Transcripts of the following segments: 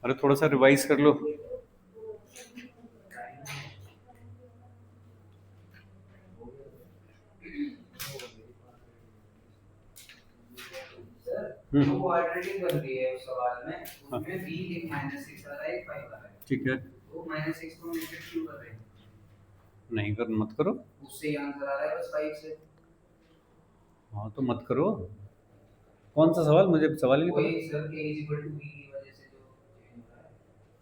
अरे थोड़ा सा रिवाइज कर लो। जो ऑलरेडी बन गई है उस सवाल में, उसमें v एक -6 आ रहा है, एक 5 आ रहा है। ठीक है, तो -6 को नेगेटिव क्यों कर रहे हैं? नहीं कर मत करो। उससे ही आंसर आ रहा है बस 5 से। हाँ तो मत करो। कौन सा सवाल, मुझे सवाल ही नहीं वही पता। सर k = v की वजह से जो चेंज हो रहा है।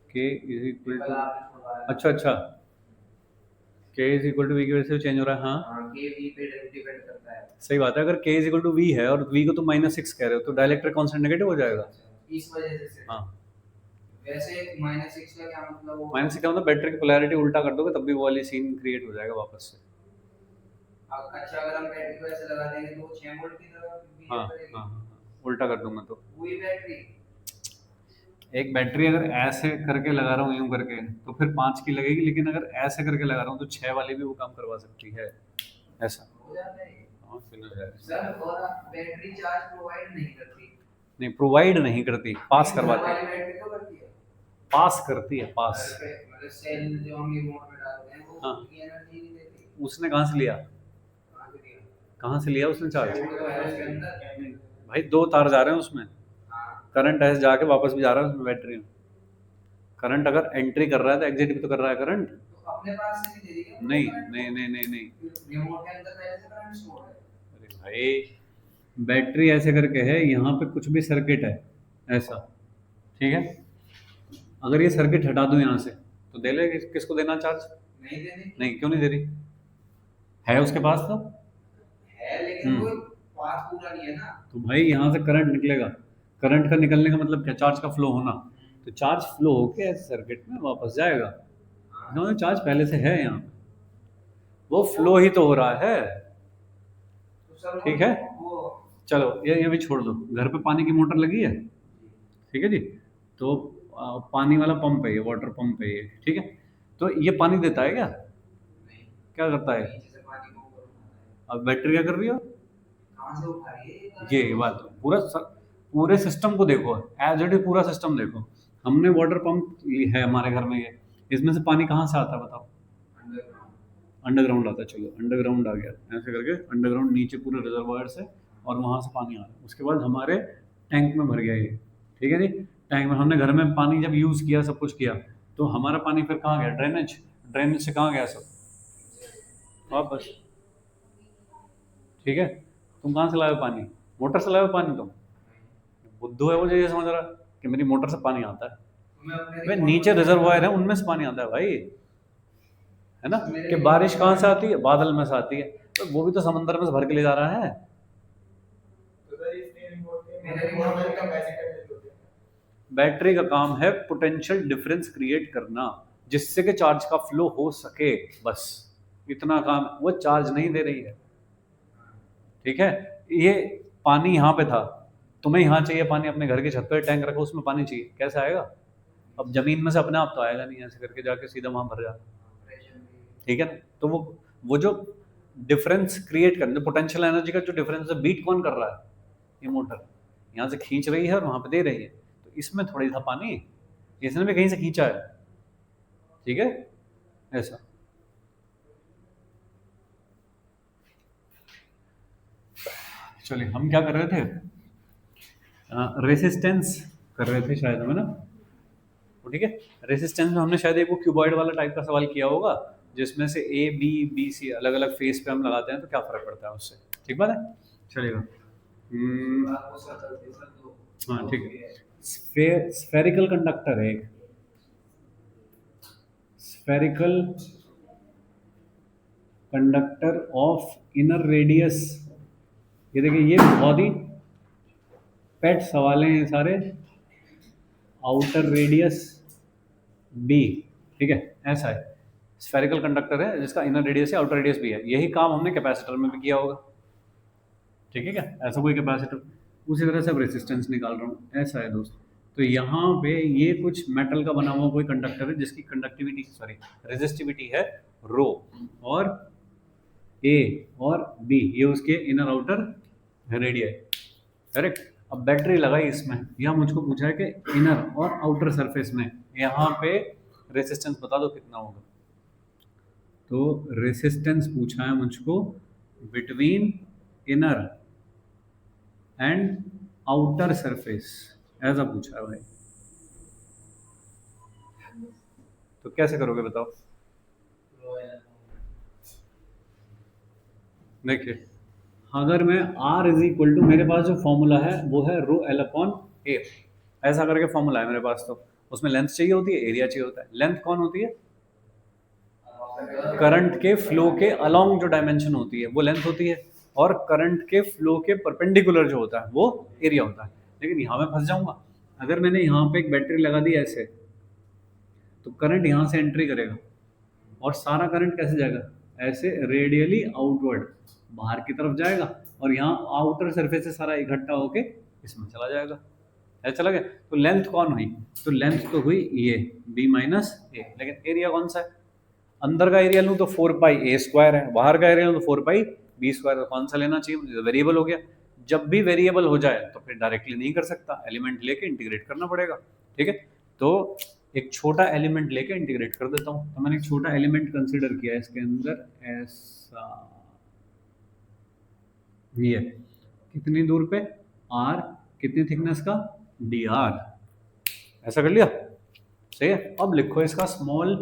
के इज इक्वल कल टू, आपने पढ़ाया। अच्छा अच्छा, के इज इक्वल टू वी की वजह से चेंज हो रहा है, हाँ हाँ, k v पे डिपेंड करता है। सही बात है। अगर के इज इक्वल टू वी है और वी को तुम -6 कह रहे हो तो डायलेक्ट्रिक कांस्टेंट नेगेटिव हो जाएगा। इस वजह से हाँ, वैसे -6 का क्या मतलब होगा? -6 का मतलब बैटरी की पोलैरिटी उल्टा कर दोगे तब भी वो वाली सीन क्रिएट हो जाएगा वापस से। अच्छा, अगर हम बैटरी को ऐसे लगा देंगे तो वो 6 वोल्ट की तरह हाँ बिहेव करेगी। हाँ हाँ, उल्टा कर दूंगा तो वही बैटरी। एक बैटरी अगर ऐसे करके लगा रहा हूँ यूं करके तो फिर 5 की लगेगी, लेकिन अगर ऐसे करके लगा रहा हूँ तो 6 वाली भी वो काम करवा सकती है, ऐसा। हो जाता है। हाँ फिर हो जाएगा। सर और बैटरी चार्ज प्रोवाइड नहीं करती। नहीं, प्रोवाइड नहीं करती, पास घर करवाती वाली है। बैटरी तो करती है। पास करती है, पास। घर पे मतलब सेल जो हम ये मोटर में डालते हैं वो हाँ, उतनी एनर्जी नहीं देती। उसने कहाँ से लिया? कहाँ से दिया? कहाँ से लिया उसने चार्ज? वो तो है उसके अंदर। भाई 2 तार जा रहे हैं उसमें, हाँ, करंट ऐसे जाके वापस भी जा रहा है उसमें बैटरी में। करंट अगर एंट्री कर रहा है तो एग्जिट भी तो कर रहा है करंट। तो अपने पास से नहीं दे देगी ना नहीं करंट नहीं को। नहीं नहीं नहीं। रिमोट के अंदर पहले से करंट स्टोर है। अरे भाई, बैटरी ऐसे करके है, यहाँ पे कुछ भी सर्किट है ऐसा, ठीक है। अगर ये सर्किट हटा दूं यहाँ से तो दे ले, किसको देना चार्ज? नहीं दे देगी। नहीं, क्यों नहीं दे रही? है उसके पास तो। है लेकिन वो हम्म, पाथ पूरा नहीं है ना। तो भाई यहाँ से करंट निकलेगा। करंट का निकलने का मतलब क्या? चार्ज का फ्लो होना। तो चार्ज फ्लो होके ऐसे सर्किट में वापस जाएगा। इसका मतलब चार्ज पहले से है यहाँ पे, वो फ्लो ही तो हो रहा है। तो सर ठीक है, वो चलो ये भी छोड़ दो। घर पे पानी की मोटर लगी है, ठीक है जी। तो पानी वाला पंप है ये, वाटर पंप है ये, ठीक है। तो ये पानी देता है क्या? नहीं, क्या करता है? नीचे से पानी को ऊपर उठाता है। अब बैटरी क्या कर रही हो? कहाँ से उठा रही है ये ये करंट? बात, पूरे सिस्टम को देखो, एज इट इज पूरा सिस्टम देखो। हमने वाटर पंप है हमारे घर में, ये इसमें से पानी कहाँ से आता है बताओ? अंडरग्राउंड। अंडरग्राउंड आता है। चलो अंडरग्राउंड आ गया, ऐसे करके अंडरग्राउंड नीचे पूरे रिजर्वायर से, और वहां से पानी आ रहा है। उसके बाद हमारे टैंक में भर गया ये, ठीक है जी। टैंक में हमने घर में पानी जब यूज किया, सब कुछ किया, तो हमारा पानी फिर कहाँ गया? ड्रेनेज। ड्रेनेज से कहाँ गया सब? वापस। ठीक है, तुम कहाँ से लाए हो पानी? मोटर से लाए हो पानी तुम? बुद्धू है वो जो ये समझ रहा है कि मेरी मोटर से पानी आता है। मैं अपने वे रिमोट नीचे को रिजर्वायर है, उनमें से पानी आता है भाई, है ना। मेरे कि रिमोट बारिश को कहाँ से आती है? बादल में से आती है। तो वो भी तो समंदर में से भर के ले जा रहा है। मेरे रिमोट में कैपेसिटर नहीं होते। बैटरी का काम है पोटेंशियल डिफरेंस क्रिएट करना, जिससे कि चार्ज का फ्लो हो सके, बस इतना काम। वो चार्ज नहीं दे रही है, ठीक है। ये पानी यहाँ पे था, तुम्हें यहाँ चाहिए पानी, अपने घर की छत पे टैंक रखो, उसमें पानी चाहिए, कैसे आएगा? अब जमीन में से अपने आप तो आएगा नहीं, ऐसे करके जाके सीधा वहां भर जाता, ठीक है ना। तो वो जो डिफरेंस क्रिएट करने, पोटेंशियल एनर्जी का जो डिफरेंस है, बीट कौन कर रहा है? ये मोटर यहाँ से खींच रही है और वहां पे दे रही है। तो इसमें थोड़ी था पानी, इसने भी कहीं से खींचा है, ठीक है, ऐसा। चलिए, हम क्या कर रहे थे? रेसिस्टेंस कर रहे थे शायद हमें ना, तो ठीक है। रेसिस्टेंस में हमने शायद एक वो क्यूबॉइड वाला टाइप का सवाल किया होगा, जिसमें से ए बी बी सी अलग अलग फेस पे हम लगाते हैं तो क्या फर्क पड़ता है उससे, ठीक बात है। चलेगा। आपको सर गलती सर दो। हाँ ठीक है। स्फेरिकल कंडक्टर है एक, spherical conductor of inner radius. ये देखिए, ये बहुत ही पेट सवाल हैं ये सारे। आउटर रेडियस बी, ठीक है, ऐसा है। स्फेरिकल कंडक्टर है जिसका इनर रेडियस है, आउटर रेडियस भी है। यही काम हमने कैपेसिटर में भी किया होगा, ठीक है क्या? ऐसा कोई कैपेसिटर, उसी तरह से अब रेसिस्टेंस निकाल रहा हूँ, ऐसा है दोस्त। तो यहाँ पे ये कुछ मेटल का बना हुआ कोई कंडक्टर है जिसकी कंडक्टिविटी, सॉरी रेजिस्टिविटी है रो, और ए और बी ये उसके इनर आउटर रेडिया है, करेक्ट। अब बैटरी लगाई इसमें, यहाँ मुझको पूछा है कि इनर और आउटर सरफेस में यहाँ पे रेसिस्टेंस बता दो कितना होगा। तो रेसिस्टेंस पूछा है मुझको between inner and outer surface, ऐसा पूछा है भाई। तो कैसे करोगे बताओ? देखिए, अगर मैं R इज इक्वल टू, मेरे पास जो फॉर्मूला है वो है रो एल अपॉन ए, ऐसा करके फॉर्मूला है मेरे पास। तो उसमें लेंथ चाहिए होती है, एरिया चाहिए होता है। लेंथ कौन होती है? करंट के फ्लो के अलोंग जो डायमेंशन होती है वो लेंथ होती है, और करंट के फ्लो के परपेंडिकुलर जो होता है वो एरिया होता है। लेकिन यहाँ मैं फंस जाऊंगा, अगर मैंने यहाँ पे एक बैटरी लगा दी ऐसे, तो करंट यहाँ से एंट्री करेगा और सारा करंट कैसे जाएगा? ऐसे रेडियली आउटवर्ड बाहर की तरफ जाएगा, और यहाँ आउटर सरफेस से सारा इकट्ठा होके इसमें चला जाएगा। ऐसा चला गया। तो लेंथ कौन हुई? तो लेंथ तो हुई ये b माइनस ए, लेकिन एरिया कौन सा है? अंदर का एरिया लूँ तो 4 पाई ए स्क्वायर है, बाहर का एरिया लूँ तो 4 पाई बी स्क्वायर। कौन सा लेना चाहिए मुझे? वेरिएबल हो गया। जब भी वेरिएबल हो जाए तो फिर डायरेक्टली नहीं कर सकता, एलिमेंट लेके इंटीग्रेट करना पड़ेगा। ठीक है, तो एक छोटा एलिमेंट लेके इंटीग्रेट कर देता हूँ। तो मैंने एक छोटा एलिमेंट कंसिडर किया है इसके अंदर, ऐसा ये कितनी दूर पे? r, कितनी थिकनेस का? dr, ऐसा कर लिया। सही है। अब लिखो इसका स्मॉल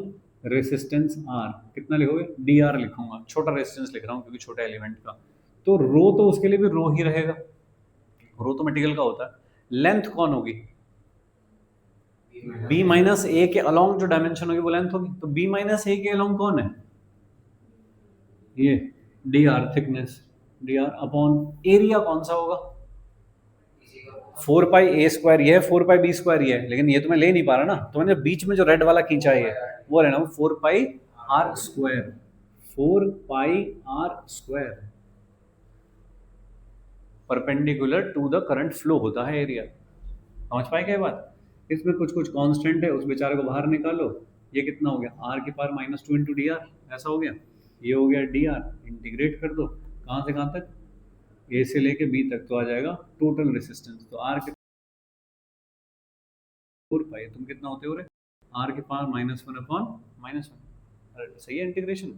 रेसिस्टेंस r, कितना लिखोगे? dr लिखूंगा, छोटा रेसिस्टेंस लिख रहा हूँ क्योंकि छोटा एलिमेंट का। तो रो तो उसके लिए भी रो ही रहेगा, रो तो मटेरियल का होता है। लेंथ कौन होगी? b माइनस ए के अलोंग जो डायमेंशन होगी वो लेंथ होगी। तो b माइनस ए के अलोंग कौन है? ये dr thickness, dr upon area कौन सा होगा? 4 पाई ए स्क्वायर, ये है 4 पाई बी स्क्वायर ये है, लेकिन ये तो मैं ले नहीं पा रहा ना, तो मैंने बीच में जो रेड वाला खींचा है वो लेना, 4 pi r square, 4 pi r square perpendicular to the current flow होता है एरिया। समझ पाए क्या बात? इसमें कुछ कुछ कांस्टेंट है, उस बेचारे को बाहर निकालो। ये कितना हो गया? आर की power minus 2 into D R, ऐसा हो गया। ये हो गया डी आर, इंटीग्रेट कर दो कहाँ से कहाँ तक? ए से लेके बी तक, तो आ जाएगा टोटल रेसिस्टेंस। तो आर के 4 पाई, तुम कितना होते हो रे? आर की पावर माइनस 1 अपॉन माइनस 1। सही है इंटीग्रेशन,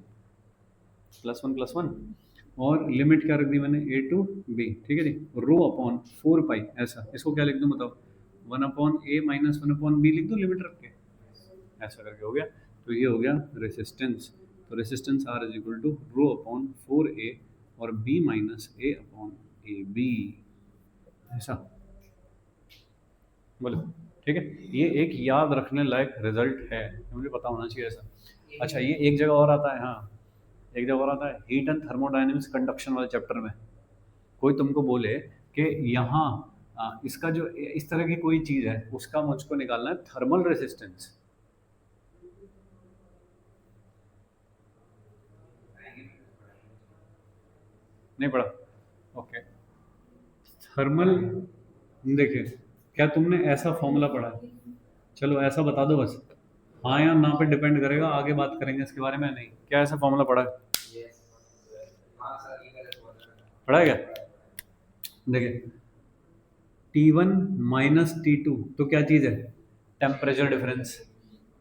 प्लस 1 प्लस 1, और लिमिट क्या रख दी मैंने? ए टू बी। ठीक है जी। रो अपॉन 4 पाई, ऐसा इसको क्या लिख दूं बताओ? 1 अपॉन ए माइनस 1 अपॉन बी लिख दूं लिमिट रख के, ऐसा करके हो गया। तो ये हो गया रेसिस्टेंस। तो resistance R is equal to rho upon 4a और b minus A upon A B, ऐसा बोलो। ठीक है, ये एक याद रखने लायक रिजल्ट है, मुझे पता होना चाहिए ऐसा। अच्छा, ये एक जगह और आता है, हाँ एक जगह और आता है, हीट एंड थर्मोडायनेमिक्स कंडक्शन वाले चैप्टर में। कोई तुमको बोले कि यहाँ इसका जो इस तरह की कोई चीज़ है उसका मुझको निकालना है थर्मल रेसिस्टेंस। नहीं पढ़ा? ओके। थर्मल, देखिए क्या तुमने ऐसा फॉर्मूला पढ़ा है? चलो ऐसा बता दो बस, हाँ या ना पे डिपेंड करेगा, आगे बात करेंगे इसके बारे में। नहीं, क्या ऐसा फॉर्मूला पढ़ा है? पढ़ा है क्या? देखिए T1 माइनस T2 तो क्या चीज़ है? Temperature difference.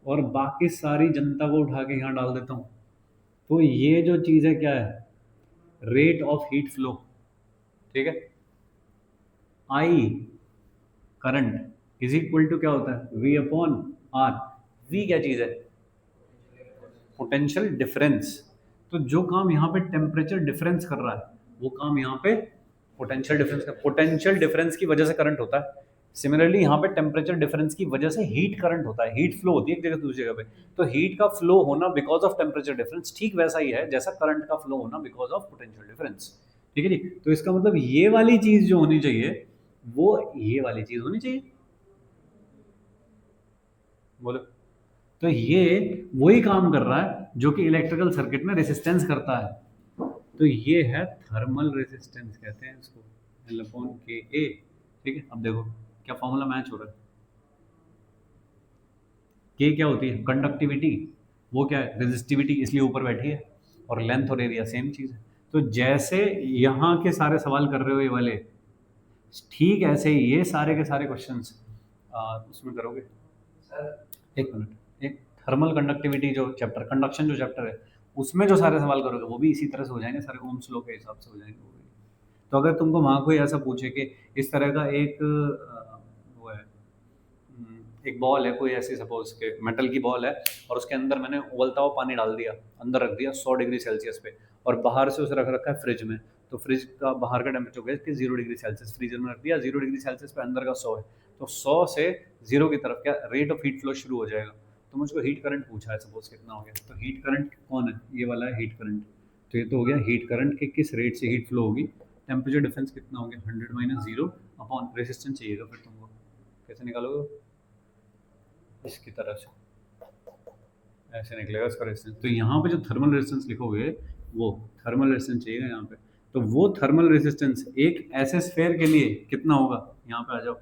और बाकी सारी जनता को उठा के यहाँ डाल देता हूँ, तो ये जो चीज़ है क्या है? Rate of heat flow. ठीक है, I current is equal to क्या होता है? V upon are. V क्या चीज़ है? Potential difference. तो जो काम यहाँ पे टेम्परेचर डिफरेंस कर रहा है वो काम यहाँ पे पोटेंशियल डिफरेंस का, पोटेंशियल डिफरेंस की वजह से करंट होता है। सिमिलरली यहाँ पे टेम्परेचर डिफरेंस की वजह से हीट करंट होता है, हीट फ्लो होती है एक जगह से दूसरी जगह पे। तो हीट का फ्लो होना बिकॉज ऑफ टेम्परेचर डिफरेंस ठीक वैसा ही है जैसा करंट का फ्लो होना बिकॉज ऑफ पोटेंशियल डिफरेंस। ठीक है जी। तो इसका मतलब ये वाली चीज जो होनी चाहिए वो ये वाली चीज होनी चाहिए, बोलो। तो ये वही काम कर रहा है जो कि इलेक्ट्रिकल सर्किट में रेसिस्टेंस करता है। तो ये है थर्मल रेसिस्टेंस, कहते हैं इसको, L अपॉन के ए। ठीक है, अब देखो क्या फॉर्मूला मैच हो रहा है? के क्या होती है? कंडक्टिविटी। वो क्या है? रेजिस्टिविटी, इसलिए ऊपर बैठी है। और लेंथ और एरिया सेम चीज़ है। तो जैसे यहाँ के सारे सवाल कर रहे हो ये वाले, ठीक ऐसे ही ये सारे के सारे क्वेश्चंस उसमें करोगे। सर एक मिनट, एक थर्मल कंडक्टिविटी जो चैप्टर, कंडक्शन जो चैप्टर है, उसमें जो सारे सवाल करोगे वो भी इसी तरह से हो जाएंगे, सारे ओम्स लॉ के हिसाब से हो जाएंगे वो भी। तो अगर तुमको वहाँ कोई ऐसा पूछे कि इस तरह का एक वो है, एक बॉल है कोई ऐसी, सपोज के मेटल की बॉल है और उसके अंदर मैंने उबलता हुआ पानी डाल दिया, अंदर रख दिया 100 डिग्री सेल्सियस पे, और बाहर से उसे रख रखा है फ्रिज में, तो फ्रिज का बाहर का टेम्परेचर हो गया कि 0 डिग्री सेल्सियस, फ्रीजर में रख दिया 0 डिग्री सेल्सियस पे, अंदर का 100 है, तो 100 से 0 की तरफ क्या रेट ऑफ हीट फ्लो शुरू हो जाएगा। तो मुझको हीट करंट पूछा है, सपोज कितना हो गया, तो हीट करंट कौन है, ये वाला है हीट करंट, तो ये तो हो गया हीट करंट के किस रेट से हीट फ्लो होगी, टेम्परेचर डिफरेंस कितना हो गया 100 माइनस 0 अपॉन रेजिस्टेंस चाहिएगा, फिर तुमको कैसे निकालोगे, इसकी तरह से ऐसे निकलेगा इसका रेजिस्टेंस। तो यहाँ पे जो थर्मल रेजिस्टेंस लिखोगे वो थर्मल रेजिस्टेंस चाहिए यहाँ पे, तो वो थर्मल रेजिस्टेंस एक ऐसे स्फेयर के लिए कितना होगा, यहाँ पे आ जाओ,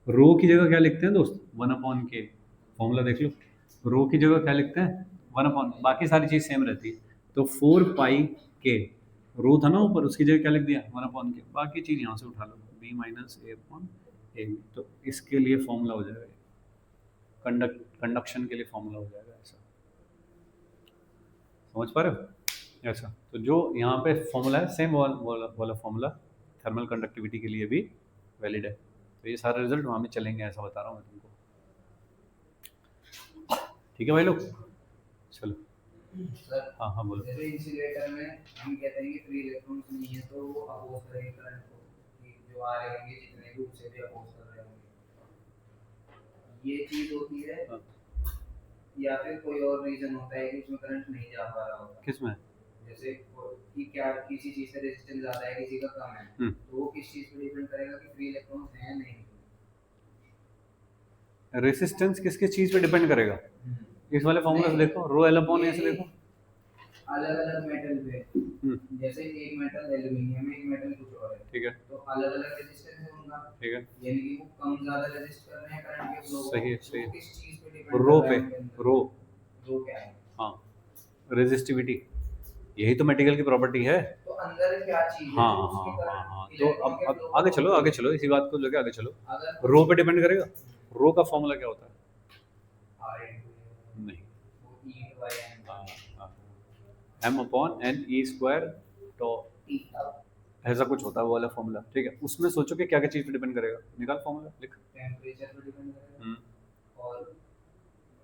रो की जगह क्या लिखते हैं दोस्त, 1/k, फॉर्मूला देख लो, रो की जगह क्या लिखते हैं 1/, बाकी सारी चीज़ सेम रहती है, तो 4πk, रो था ना ऊपर, उसकी जगह क्या लिख दिया 1/k, बाकी चीज़ यहाँ से उठा लो b माइनस a/a, तो इसके लिए फॉर्मूला हो जाएगा, कंडक्शन के लिए फॉर्मूला हो जाएगा ऐसा, समझ पा रहे हो ऐसा। तो जो यहाँ पे फॉर्मूला है सेम वाला फॉर्मूला थर्मल कंडक्टिविटी के लिए भी वैलिड है, तो ये सारे रिजल्ट वहाँ भी चलेंगे, ऐसा बता रहा हूँ मैं तुमको। ठीक है भाई लोग, चलो। सर हाँ हाँ बोलो। जैसे इंसुलेटर में हम कहते हैं कि फ्री इलेक्ट्रॉन्स नहीं है, तो वो अपोज करेंगे करंट को, कि जो आ रहे होंगे जितने भी उससे भी अपोज कर रहे होंगे, ये चीज होती है। हाँ। या फिर कोई और रीजन होता है कि उसमें करंट नहीं जा पा रहा होगा, किसमें, जैसे कि क्या किसी चीज से रेजिस्टेंस ज्यादा है किसी का कम है, तो वो किस चीज पे डिपेंड करेगा कि फ्री इलेक्ट्रॉन्स हैं या नहीं। रेसिस्टेंस किस किस चीज़ पे डिपेंड करेगा, इस वाले फॉर्मूला से देखो, रो एल अपॉन ए से देखो, अलग अलग मेटल पे, जैसे एक मेटल एल्यूमिनियम है, एक मेटल कुछ और है, ठीक है, तो अलग अलग रेजिस्टेंस है उनका, ठीक है, यानी कि वो कम ज्यादा रेजिस्ट कर रहे हैं करंट के फ्लो को, सही है, तो सही वो है, किस चीज पे डिपेंड रो कर पे, रहा है उनके अंदर? रो क्या है? हाँ, रेजिस्टिविटी, यही तो मटेरियल की प्रॉपर्टी है। तो अंदर क्या चीज है हाँ जो हाँ उसके हाँ करंट हाँ, तो इलेक्ट्रॉन के अब फ्लो आगे को चलो, रोक आगे रही चलो, इसी बात को लेके आगे चलो, है? अगर रो पे डिपेंड करेगा, रो का फॉर्मूला क्या होता है, R into नहीं, वो E into I M हाँ हाँ, m upon N E square, तो T tau ऐसा कुछ होता है वो वाला फॉर्मूला, ठीक है, उसमें सोचो कि क्या क्या चीज़ पे डिपेंड करेगा, निकाल फॉर्मूला लिख। टेम्परेचर पे डिपेंड करेगा और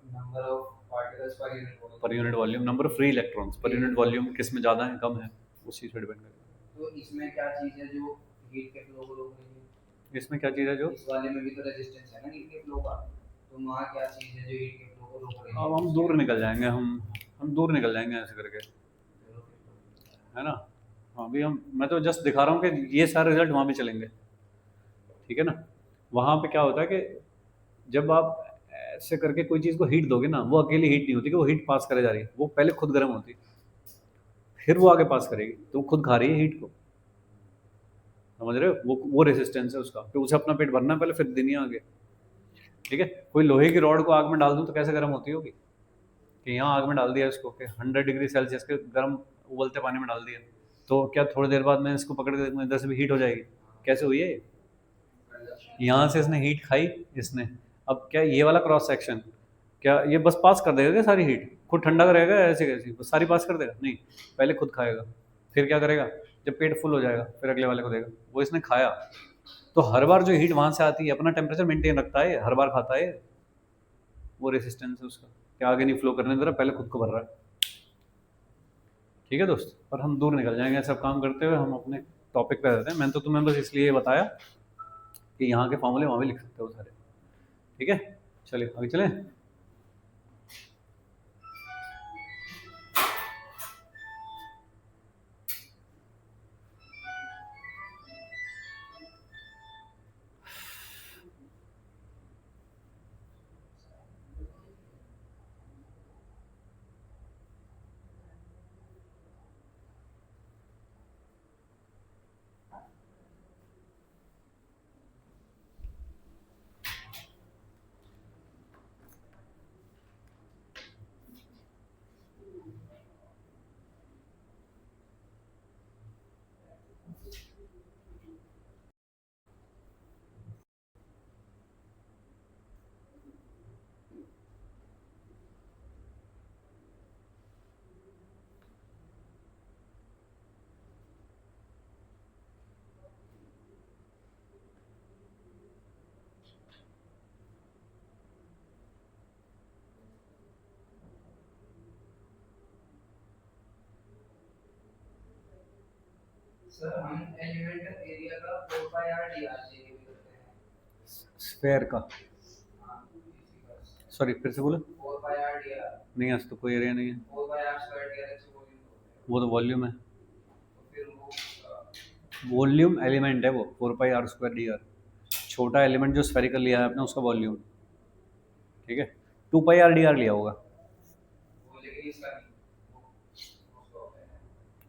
number of particles per unit volume, per unit volume, number of free electrons per unit volume किस में ज़्यादा है कम है, उस चीज़ पे डिपेंड करेगा। तो इसमें क्या चीज है जो हीट के फ्लो को रोक रही है? इसमें क्या चीज़ है जो, इस वाले में भी तो रेजिस्टेंस है ना हीट के फ्लो का, तो वहाँ क्या चीज है जो हीट के फ्लो को रोक रही है? अब हम दूर निकल जाएंगे, हम दूर निकल जाएंगे ऐसे करके, है ना। हाँ अभी हम, मैं तो जस्ट दिखा रहा हूँ कि ये सारे रिजल्ट वहाँ भी चलेंगे, ठीक है ना। वहाँ पे क्या होता है कि जब आप ऐसे करके कोई चीज़ को हीट दोगे ना, वो अकेली हीट नहीं होती कि वो हीट पास करे जा रही है, वो पहले खुद गर्म होती है, फिर वो आगे पास करेगी, तो वो खुद खा रही है हीट को, समझ रहे हो, वो रेसिस्टेंस है उसका, तो उसे अपना पेट भरना है पहले, फिर देनी है आगे, ठीक है। कोई लोहे की रॉड को आग में डाल दूँ तो कैसे गर्म होती होगी, कि यहाँ आग में डाल दिया इसको कि 100 डिग्री सेल्सियस के गर्म उबलते पानी में डाल दिया, तो क्या थोड़ी देर बाद मैं इसको पकड़ के देखूँ इधर से भी हीट हो जाएगी, कैसे हुई है ये? यहाँ से इसने हीट खाई इसने, अब क्या ये वाला क्रॉस सेक्शन, क्या ये बस पास कर देगा क्या सारी हीट, खुद ठंडा करेगा ऐसे कैसे, बस सारी पास कर देगा, नहीं, पहले खुद खाएगा, फिर क्या करेगा, जब पेट फुल हो जाएगा फिर अगले वाले को देगा, वो इसने खाया, तो हर बार जो हीट वहाँ से आती है अपना टेम्परेचर मेंटेन रखता है, हर बार खाता है, वो रेसिस्टेंस है उसका, क्या आगे नहीं फ्लो करने दे रहा, पहले खुद को भर रहा है, ठीक है दोस्त। पर हम दूर निकल जाएंगे सब काम करते हुए, हम अपने टॉपिक पे रहते हैं, मैंने तो तुम्हें बस इसलिए बताया कि यहाँ के फॉर्मूले वहाँ भी लिख सकते हो सारे, ठीक है। चलिए आगे चलें। सर हम एलिमेंट एरिया का 4 पाई आर डी आर से भी करते हैं। स्फेयर का, हाँ इसी का सॉरी फिर से बोलो। 4 पाई आर डी आर, नहीं, आज तो कोई एरिया नहीं है, 4 pi r square D R से वॉल्यूम होता है। वो तो वॉल्यूम है, तो फिर वो वॉल्यूम एलिमेंट है वो, 4 पाई r² dr, छोटा एलिमेंट जो स्फेरिकल लिया है आपने उसका वॉल्यूम, ठीक है। 2 पाई r dr लिया होगा, वो लेकिन इसका नहीं, वो उसका होता है।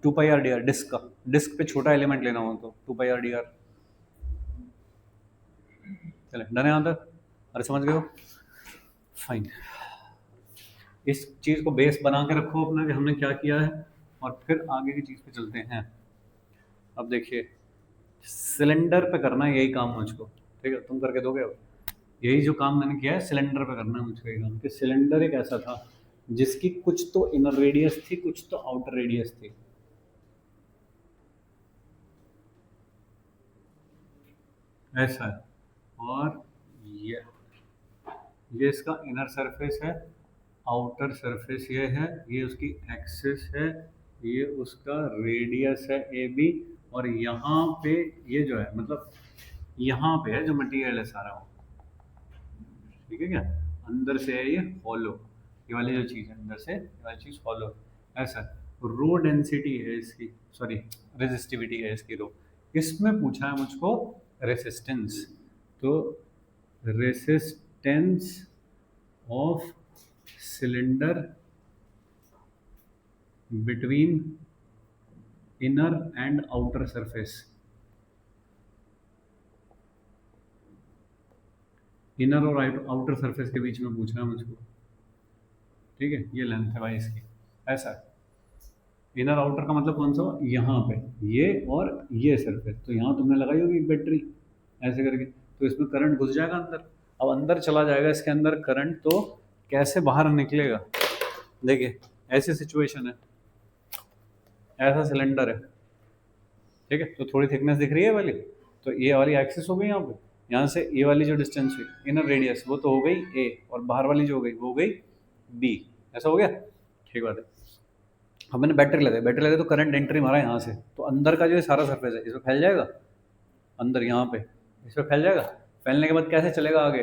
2 पाई r dr डिस्क का, डिस्क पे छोटा एलिमेंट लेना हो तो 2 पाई r dr। चले डन है यहाँ तक, अरे समझ गए हो, फाइन। इस चीज़ को बेस बना के रखो अपना कि हमने क्या किया है, और फिर आगे की चीज़ पे चलते हैं। अब देखिए सिलेंडर पे करना है यही काम मुझको, ठीक है, तुम करके दोगे। अब यही जो काम मैंने किया है सिलेंडर पे करना है मुझको ये काम, कि सिलेंडर एक ऐसा था जिसकी कुछ तो इनर रेडियस थी, कुछ तो आउटर रेडियस थी। ऐसा है, और ये इसका इनर सरफेस है, आउटर सरफेस ये है, ये उसकी एक्सिस है, ये उसका रेडियस है ए बी, और यहाँ पे ये जो है मतलब यहाँ पे है जो मटेरियल है सारा वो, ठीक है क्या, अंदर से है ये हॉलो, ये वाली जो चीज़ है अंदर से ये वाली चीज़ हॉलो, ऐसा रो डेंसिटी है इसकी, सॉरी रेजिस्टिविटी है इसकी रो। इसमें पूछा है मुझको रेसिस्टेंस, तो resistance of cylinder between inner and outer surface, inner और आउटर सरफेस के बीच में पूछना है मुझको, ठीक है, ये लेंथ है भाई इसकी, ऐसा है। इनर आउटर का मतलब कौन सा, यहाँ पे ये और ये सरफेस, तो यहाँ तुमने लगाई होगी एक बैटरी ऐसे करके, तो इसमें करंट घुस जाएगा अंदर, अब अंदर चला जाएगा इसके अंदर करंट, तो कैसे बाहर निकलेगा, देखिए ऐसी सिचुएशन है, ऐसा सिलेंडर है, ठीक है, तो थोड़ी थिकनेस दिख रही है वाली, तो ये वाली एक्सिस हो गई यहाँ पे, यहाँ से ये वाली जो डिस्टेंस हुई इनर रेडियस वो तो हो गई ए, और बाहर वाली जो हो गई वो हो गई बी, ऐसा हो गया, ठीक बात है। अब मैंने बैटरी लगाई तो करंट एंट्री मारा यहाँ से, तो अंदर का जो सारा सरफेस है इस पर फैल जाएगा, अंदर यहाँ पे इस पर फैल जाएगा, फैलने के बाद कैसे चलेगा आगे,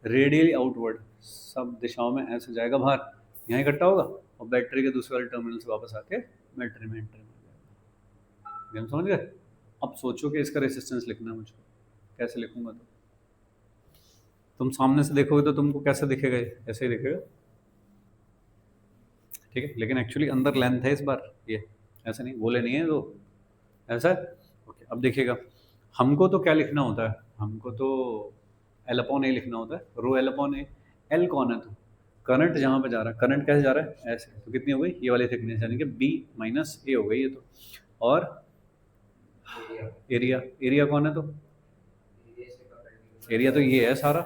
रेडियली आउटवर्ड, सब दिशाओं में ऐसे जाएगा बाहर, यहाँ इकट्ठा होगा और बैटरी के दूसरे वाले टर्मिनल से वापस आके बैटरी में एंट्री मार जाएगा। गेम समझ गए। अब सोचो कि इसका रेसिस्टेंस लिखना है मुझको, कैसे लिखूंगा, तो तुम सामने से देखोगे तो तुमको कैसे दिखेगा, ऐसे ही दिखेगा, ठीक है, लेकिन एक्चुअली अंदर लेंथ है इस बार, ये ऐसा नहीं बोले नहीं है तो ऐसा है। ओके, अब देखिएगा हमको तो क्या लिखना होता है, हमको तो एल अपॉन ए लिखना होता है, रो एल अपॉन ए, एल कौन है, तो करंट जहाँ पे जा रहा है, करंट कैसे जा रहा है ऐसे, तो कितनी हो गई ये वाली थिकनेस, यानी कि बी माइनस ए हो गई ये तो, और एरिया, एरिया कौन है, तो एरिया तो ये है सारा,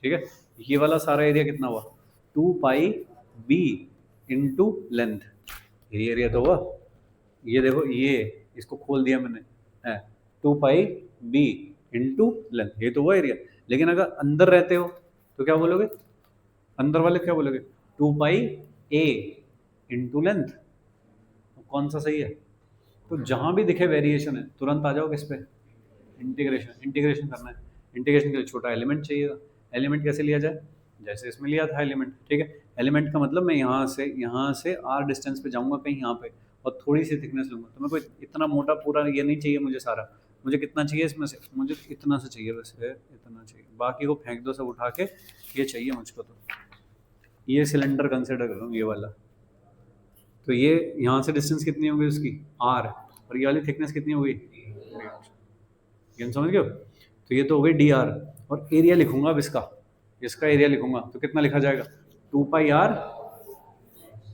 ठीक है, ये वाला सारा एरिया कितना हुआ 2 पाई बी इंटू लेंथ, ये एरिया तो हुआ, ये देखो ये इसको खोल दिया मैंने है 2 पाई बी इंटू लेंथ, ये तो हुआ एरिया। लेकिन अगर अंदर रहते हो तो क्या बोलोगे, अंदर वाले क्या बोलोगे 2 पाई ए इंटू लेंथ, कौन सा सही है, तो जहां भी दिखे वेरिएशन है तुरंत आ जाओ किस पे, इंटीग्रेशन, इंटीग्रेशन करना है, इंटीग्रेशन के लिए छोटा एलिमेंट चाहिएगा, एलिमेंट कैसे लिया जाए, जैसे इसमें लिया था एलिमेंट, ठीक है, एलिमेंट का मतलब मैं यहाँ से आर डिस्टेंस पे जाऊंगा कहीं यहाँ पे, और थोड़ी सी थिकनेस लूंगा, तो मेरे को इतना मोटा पूरा ये नहीं चाहिए मुझे सारा, मुझे कितना चाहिए इसमें से, मुझे इतना से चाहिए, वैसे इतना चाहिए, बाकी को फेंक दो सब उठा के, ये चाहिए मुझको, तो ये सिलेंडर कंसिडर कर रहा हूँ ये वाला, तो ये यहाँ से डिस्टेंस कितनी होगी उसकी आर, और ये वाली थिकनेस कितनी होगी, ये समझ गए हो, तो ये तो हो गई डी आर, और एरिया लिखूंगा अब इसका, इसका एरिया लिखूंगा तो कितना लिखा जाएगा 2 pi r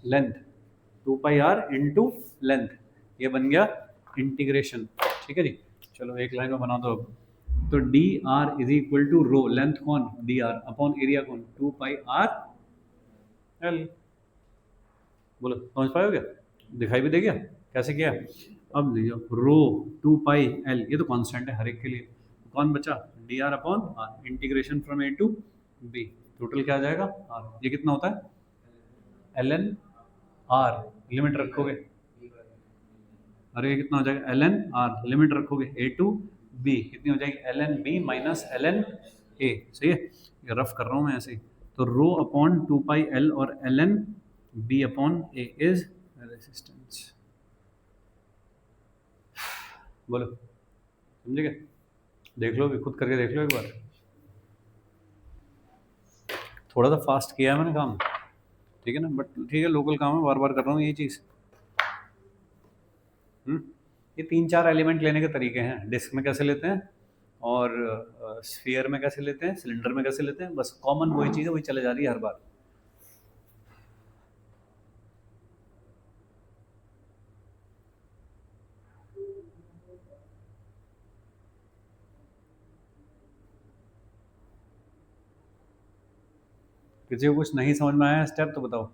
length, 2 pi r into length, ये बन गया इंटीग्रेशन, ठीक है जी। चलो एक लाइन में बना दो अब, तो D R is equal to rho, length कौन डी आर अपॉन एरिया कौन 2 पाई आर एल, बोलो समझ पाए हो क्या, दिखाई भी दे गया कैसे किया। अब लीजिए रो 2 पाई एल, ये तो कांस्टेंट है हर एक के लिए, कौन बचा D R upon R, integration from A to B, total क्या आ जाएगा आर, ये कितना होता है एल एन आर, लिमिट रखोगे अरे ये कितना हो जाएगा, एल एन आर, लिमिट रखोगे ए टू बी, कितनी हो जाएगी, L N B minus L N A. सही है, ये रफ कर रहा हूँ मैं ऐसे ही। तो रो अपॉन 2 पाई एल और L N B upon A is resistance. बोलो, समझे क्या? देख लो, खुद करके देख लो एक बार। थोड़ा सा फास्ट किया है मैंने काम, ठीक है ना, बट ठीक है, लोकल काम है, बार बार कर रहा हूँ ये चीज़। ये 3-4 एलिमेंट लेने के तरीके हैं। डिस्क में कैसे लेते हैं, और स्फीयर में कैसे लेते हैं, सिलेंडर में कैसे लेते हैं, बस कॉमन वही चीज़ है, वही चले जा रही है हर बार। किसी को कुछ नहीं समझ में आया स्टेप तो बताओ।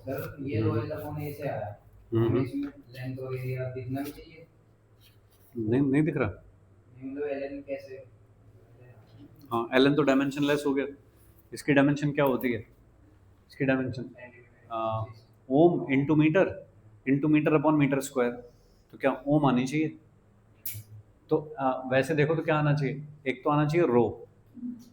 सर ये रॉयल अपॉन ए से आया, हमें इसमें लेंथ और एरिया दिखना भी चाहिए। नहीं दिख रहा। नहीं मतलब एलएन कैसे? हाँ, एल एन तो डायमेंशन लेस हो गया। इसकी डायमेंशन क्या होती है, इसकी dimension ohm into metre upon metre square. तो क्या ओम आनी चाहिए? तो वैसे देखो तो क्या आना चाहिए, एक तो आना चाहिए रो,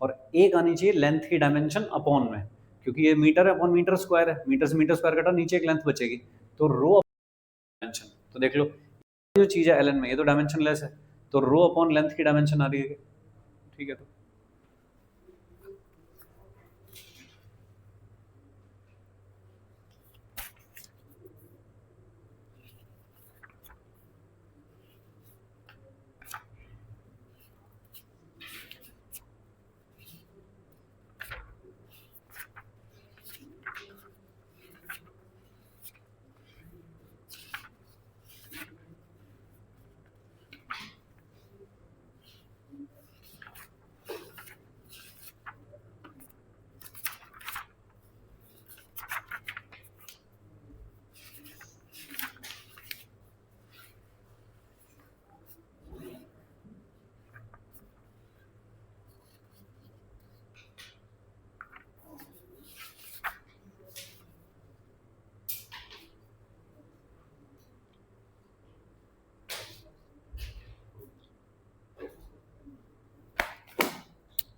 और एक आनी चाहिए लेंथ की डायमेंशन अपॉन में, क्योंकि ये मीटर है अपॉन मीटर स्क्वायर है, मीटर से मीटर स्क्वायर कटा, नीचे एक लेंथ बचेगी, तो रो डायमेंशन। तो देख लो, जो चीज़ है एल एन में, ये तो डायमेंशन लेस है, तो रो अपॉन लेंथ की डायमेंशन आ रही है, ठीक है। तो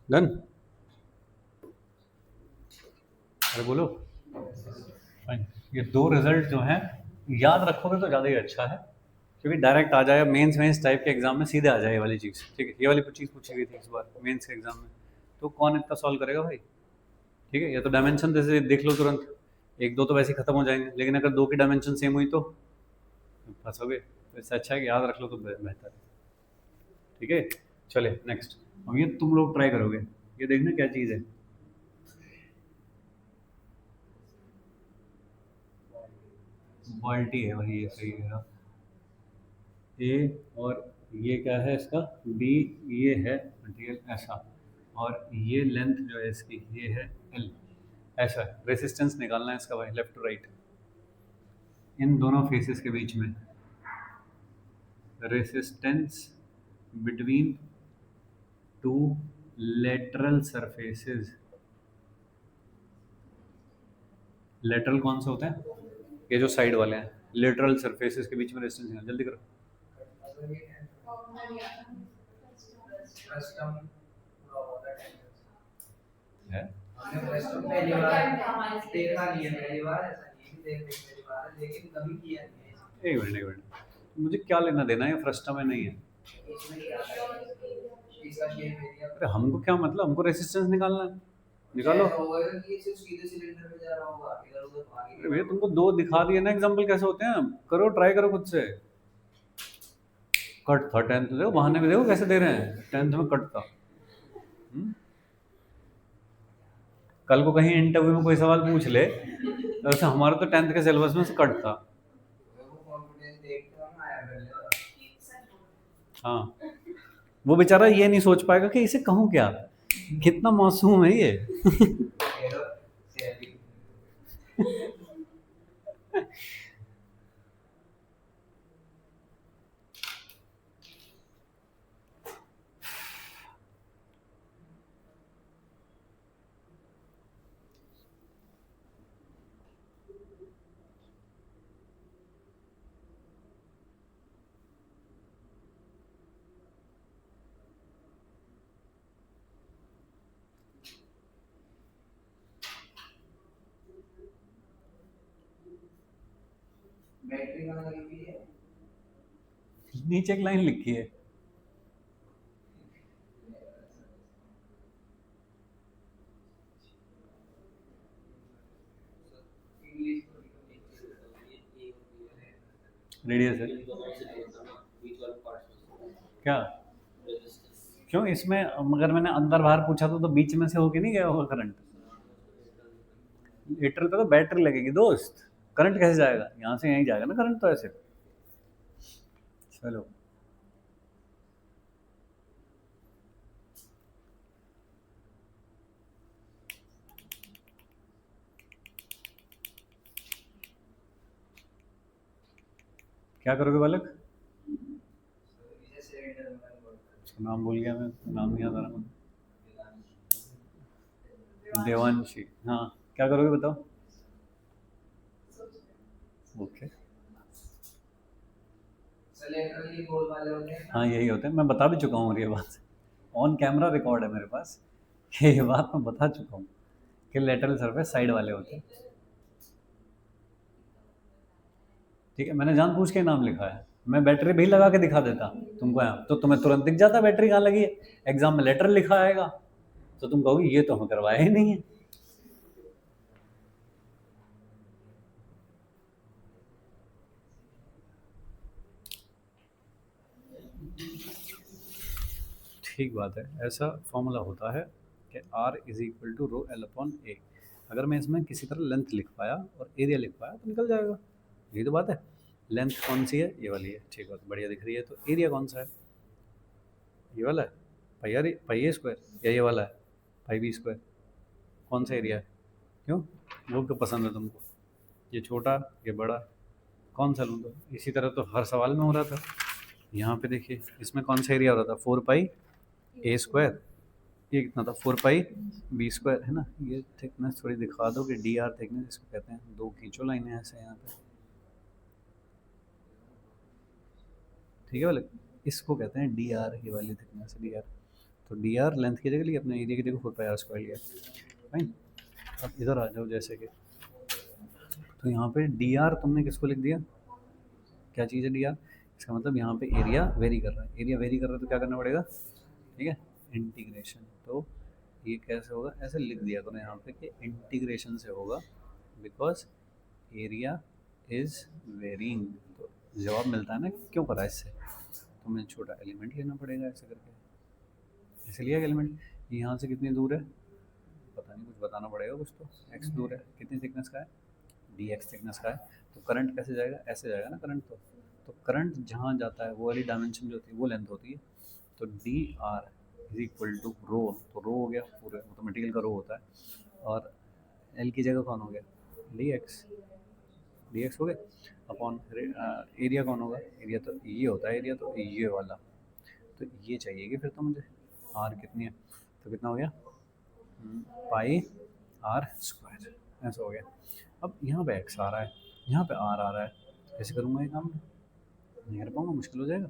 डन। अरे बोलो, फाइन। ये दो रिजल्ट जो हैं याद रखोगे तो ज़्यादा ही अच्छा है, क्योंकि डायरेक्ट आ जाएगा मेंस टाइप के एग्जाम में, सीधे आ जाए ये वाली चीज़, ठीक है। ये वाली चीज़ पूछी गई थी इस बार मेंस के एग्जाम में, तो कौन इतना सॉल्व करेगा भाई, ठीक है। या तो डायमेंशन जैसे देख लो तुरंत, एक दो तो वैसे ही खत्म हो जाएंगे, लेकिन अगर दो की डायमेंशन सेम हुई तो फंसोगे। तो इससे अच्छा है कि याद रख लो तो बेहतर है, ठीक है। चले नेक्स्ट। अब ये तुम लोग ट्राई करोगे, ये देखना क्या चीज़ है। बाल्टी है, वही है, सही है। ए, और ये क्या है इसका, बी, ये है मटेरियल ऐसा, और ये लेंथ जो है इसकी ये है एल, ऐसा रेसिस्टेंस निकालना है इसका भाई, लेफ्ट टू राइट, इन दोनों फेसेस के बीच में resistance between two lateral surfaces. Lateral कौन से होते हैं, ये जो साइड वाले हैं, लेटरल सरफेसेस के बीच में रेसिस्टेंस निकाल, जल्दी करो। फ्रस्टम है हमने फ्रस्टम पहली बार देखा नहीं है, पहली बार ऐसा नहीं है कि देख पहली बार है, लेकिन कभी किया नहीं है। एक मिनट, मुझे क्या लेना देना है, फ्रस्टा में नहीं है। इसमें क्या है, इसका शेप एरिया अरे हमको क्या मतलब, हमको रेसिस्टेंस निकालना है, निकालो। होगा कि ये सिर्फ सीधे सिलेंडर में जा रहा होगा, इधर उधर भाग अरे भैया तुमको दो दिखा दिए ना एग्जाम्पल कैसे होते हैं, करो, ट्राई करो खुद से। कट था 10th, देखो बहाने में, देखो कैसे दे रहे हैं, 10th में कट था। कल को कहीं इंटरव्यू में कोई सवाल पूछ ले, तो हमारा तो 10th के सिलेबस में से कट था। हाँ, वो बेचारा ये नहीं सोच पाएगा कि इसे कहूँ क्या, कितना मासूम है ये। एरो सैलरी बैटरी कहाँ लगी हुई है? नीचे एक लाइन लिखी है। इंग्लिश को ये है रेडियस है क्या? क्यों इसमें अगर मैंने अंदर बाहर पूछा तो बीच में से होके नहीं गया होगा करंट? लीटर पे तो बैटरी लगेगी दोस्त, करंट कैसे जाएगा? यहाँ से यहीं जाएगा ना करंट तो ऐसे। चलो क्या करोगे बालक? इसे सिलेंडर में बोलते उसका नाम भूल गया मैं, नाम नहीं याद आ रहा मुझे। हैं। देवांशी, हाँ क्या करोगे बताओ? ओके, सिलेंडर ये गोल वाले होते हैं हाँ यही होते हैं, मैं बता भी चुका हूँ, और ये बात ऑन कैमरा रिकॉर्ड है मेरे पास कि ये बात मैं बता चुका हूँ कि लेटरल सरफेस साइड वाले होते हैं। ठीक है, मैंने जानबूझ के नाम लिखा है, मैं बैटरी भी लगा के दिखा देता तुमको यहाँ, तो तुम्हें तुरंत दिख जाता बैटरी कहाँ लगी है। एग्जाम में लेटर लिखा आएगा तो तुम कहोगे ये तो हमें करवाया ही नहीं है। ठीक बात है, ऐसा फॉर्मूला होता है कि R is equal to rho L upon A. अगर मैं इसमें किसी तरह लेंथ लिख पाया और एरिया लिख पाया तो निकल जाएगा, यही तो बात है। लेंथ कौन सी है? ये वाली है, ठीक है, तो बढ़िया दिख रही है। तो एरिया कौन सा है? ये वाला है, पाई ए स्क्वायर, या ये वाला है पाई बी स्क्वायर? कौन सा एरिया है? क्यों, वो क्यों पसंद है तुमको? ये छोटा, ये बड़ा, कौन सा लूँ? तो इसी तरह तो हर सवाल में हो रहा था। यहाँ पे देखिए इसमें कौन सा एरिया हो रहा था? 4 पाई ए स्क्वायर, ये कितना था? 4 पाई बी स्क्वायर, है ना। ये थिकनेस थोड़ी दिखा दो कि डी आर थिकनेस इसको कहते हैं। दो खींचो लाइनें ऐसे यहाँ पे, ठीक है वाले, इसको कहते हैं डी आर, ये वाली थिकनेस डी आर। तो डी आर लेंथ की जगह लिया अपने, एरिया की जगह 4 पाई आर स्क्वायर लिया। फाइन, अब इधर आ जाओ जैसे कि, तो यहाँ पे डी आर तुमने किसको लिख दिया? क्या चीज़ है डी आर? इसका मतलब यहाँ पे एरिया वेरी कर रहा है, एरिया वेरी कर रहा है तो क्या करना पड़ेगा? ठीक है, इंटीग्रेशन। तो ये कैसे होगा? ऐसे लिख दिया करो यहाँ पे कि इंटीग्रेशन से होगा, बिकॉज एरिया इज वेरिंग। तो जवाब मिलता है ना क्यों करा इससे, तो मुझे छोटा एलिमेंट लेना पड़ेगा ऐसे करके। ऐसे लिया एलिमेंट, यहाँ से कितनी दूर है पता नहीं, कुछ बताना पड़ेगा कुछ तो। एक्स दूर है, कितनी थिकनेस का है? डी एक्स थिकनेस का है। तो करंट कैसे जाएगा? ऐसे जाएगा ना करंट। तो करंट जहाँ जाता है वो वाली डायमेंशन जो होती है वो लेंथ होती है। तो D R is equal to rho, तो रो हो गया पूरे, वो तो मटीरियल का रो होता है, और एल की जगह कौन हो गया? डी एक्स हो गया अपॉन एरिया कौन होगा? एरिया तो ये होता है, एरिया तो ये वाला, तो ये चाहिए फिर तो मुझे। आर कितनी है? तो कितना हो गया? पाई आर स्क्वायर, ऐसा हो गया। अब यहाँ पे एक्स आ रहा है, यहाँ पे आर आ रहा है, कैसे करूँगा ये काम? नहीं कर पाऊँगा, मुश्किल हो जाएगा।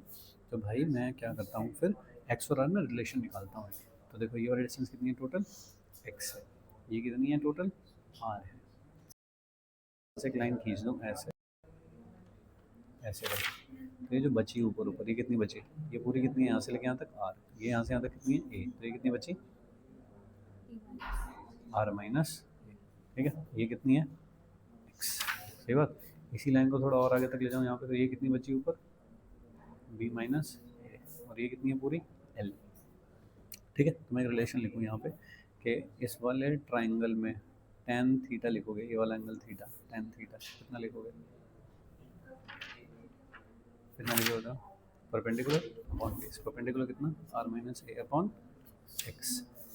तो भाई मैं क्या करता हूँ फिर, एक्स और आर में रिलेशन निकालता हूँ। तो देखो ये वाली डिस्टेंस कितनी है टोटल? एक्स है, ये कितनी है टोटल? आर है। एक लाइन खींच दो ऐसे, ऐसे करके, तो ये जो बची ऊपर ऊपर ये कितनी बची? ये पूरी कितनी है? यहाँ से लेके यहाँ तक आर, ये यहाँ से यहाँ तक कितनी है? ए, तो ये कितनी बची? आर माइनस, ठीक है, ये कितनी है? एक्स। सही बात। इसी लाइन को थोड़ा और आगे तक ले जाऊँ यहाँ पे, तो ये कितनी बची ऊपर? बी माइनस ए, और ये कितनी है पूरी? एल। ठीक है, तो मैं एक रिलेशन लिखूँ यहाँ पे कि इस वाले ट्राइंगल में टेन थीटा लिखोगे, ये वाला एंगल थीटा, टेन थीटा कितना लिखोगे? कितना लिखोगे बताओ? परपेंडिकुलर अपॉन बेस, परपेंडिकुलर कितना r minus A upon x.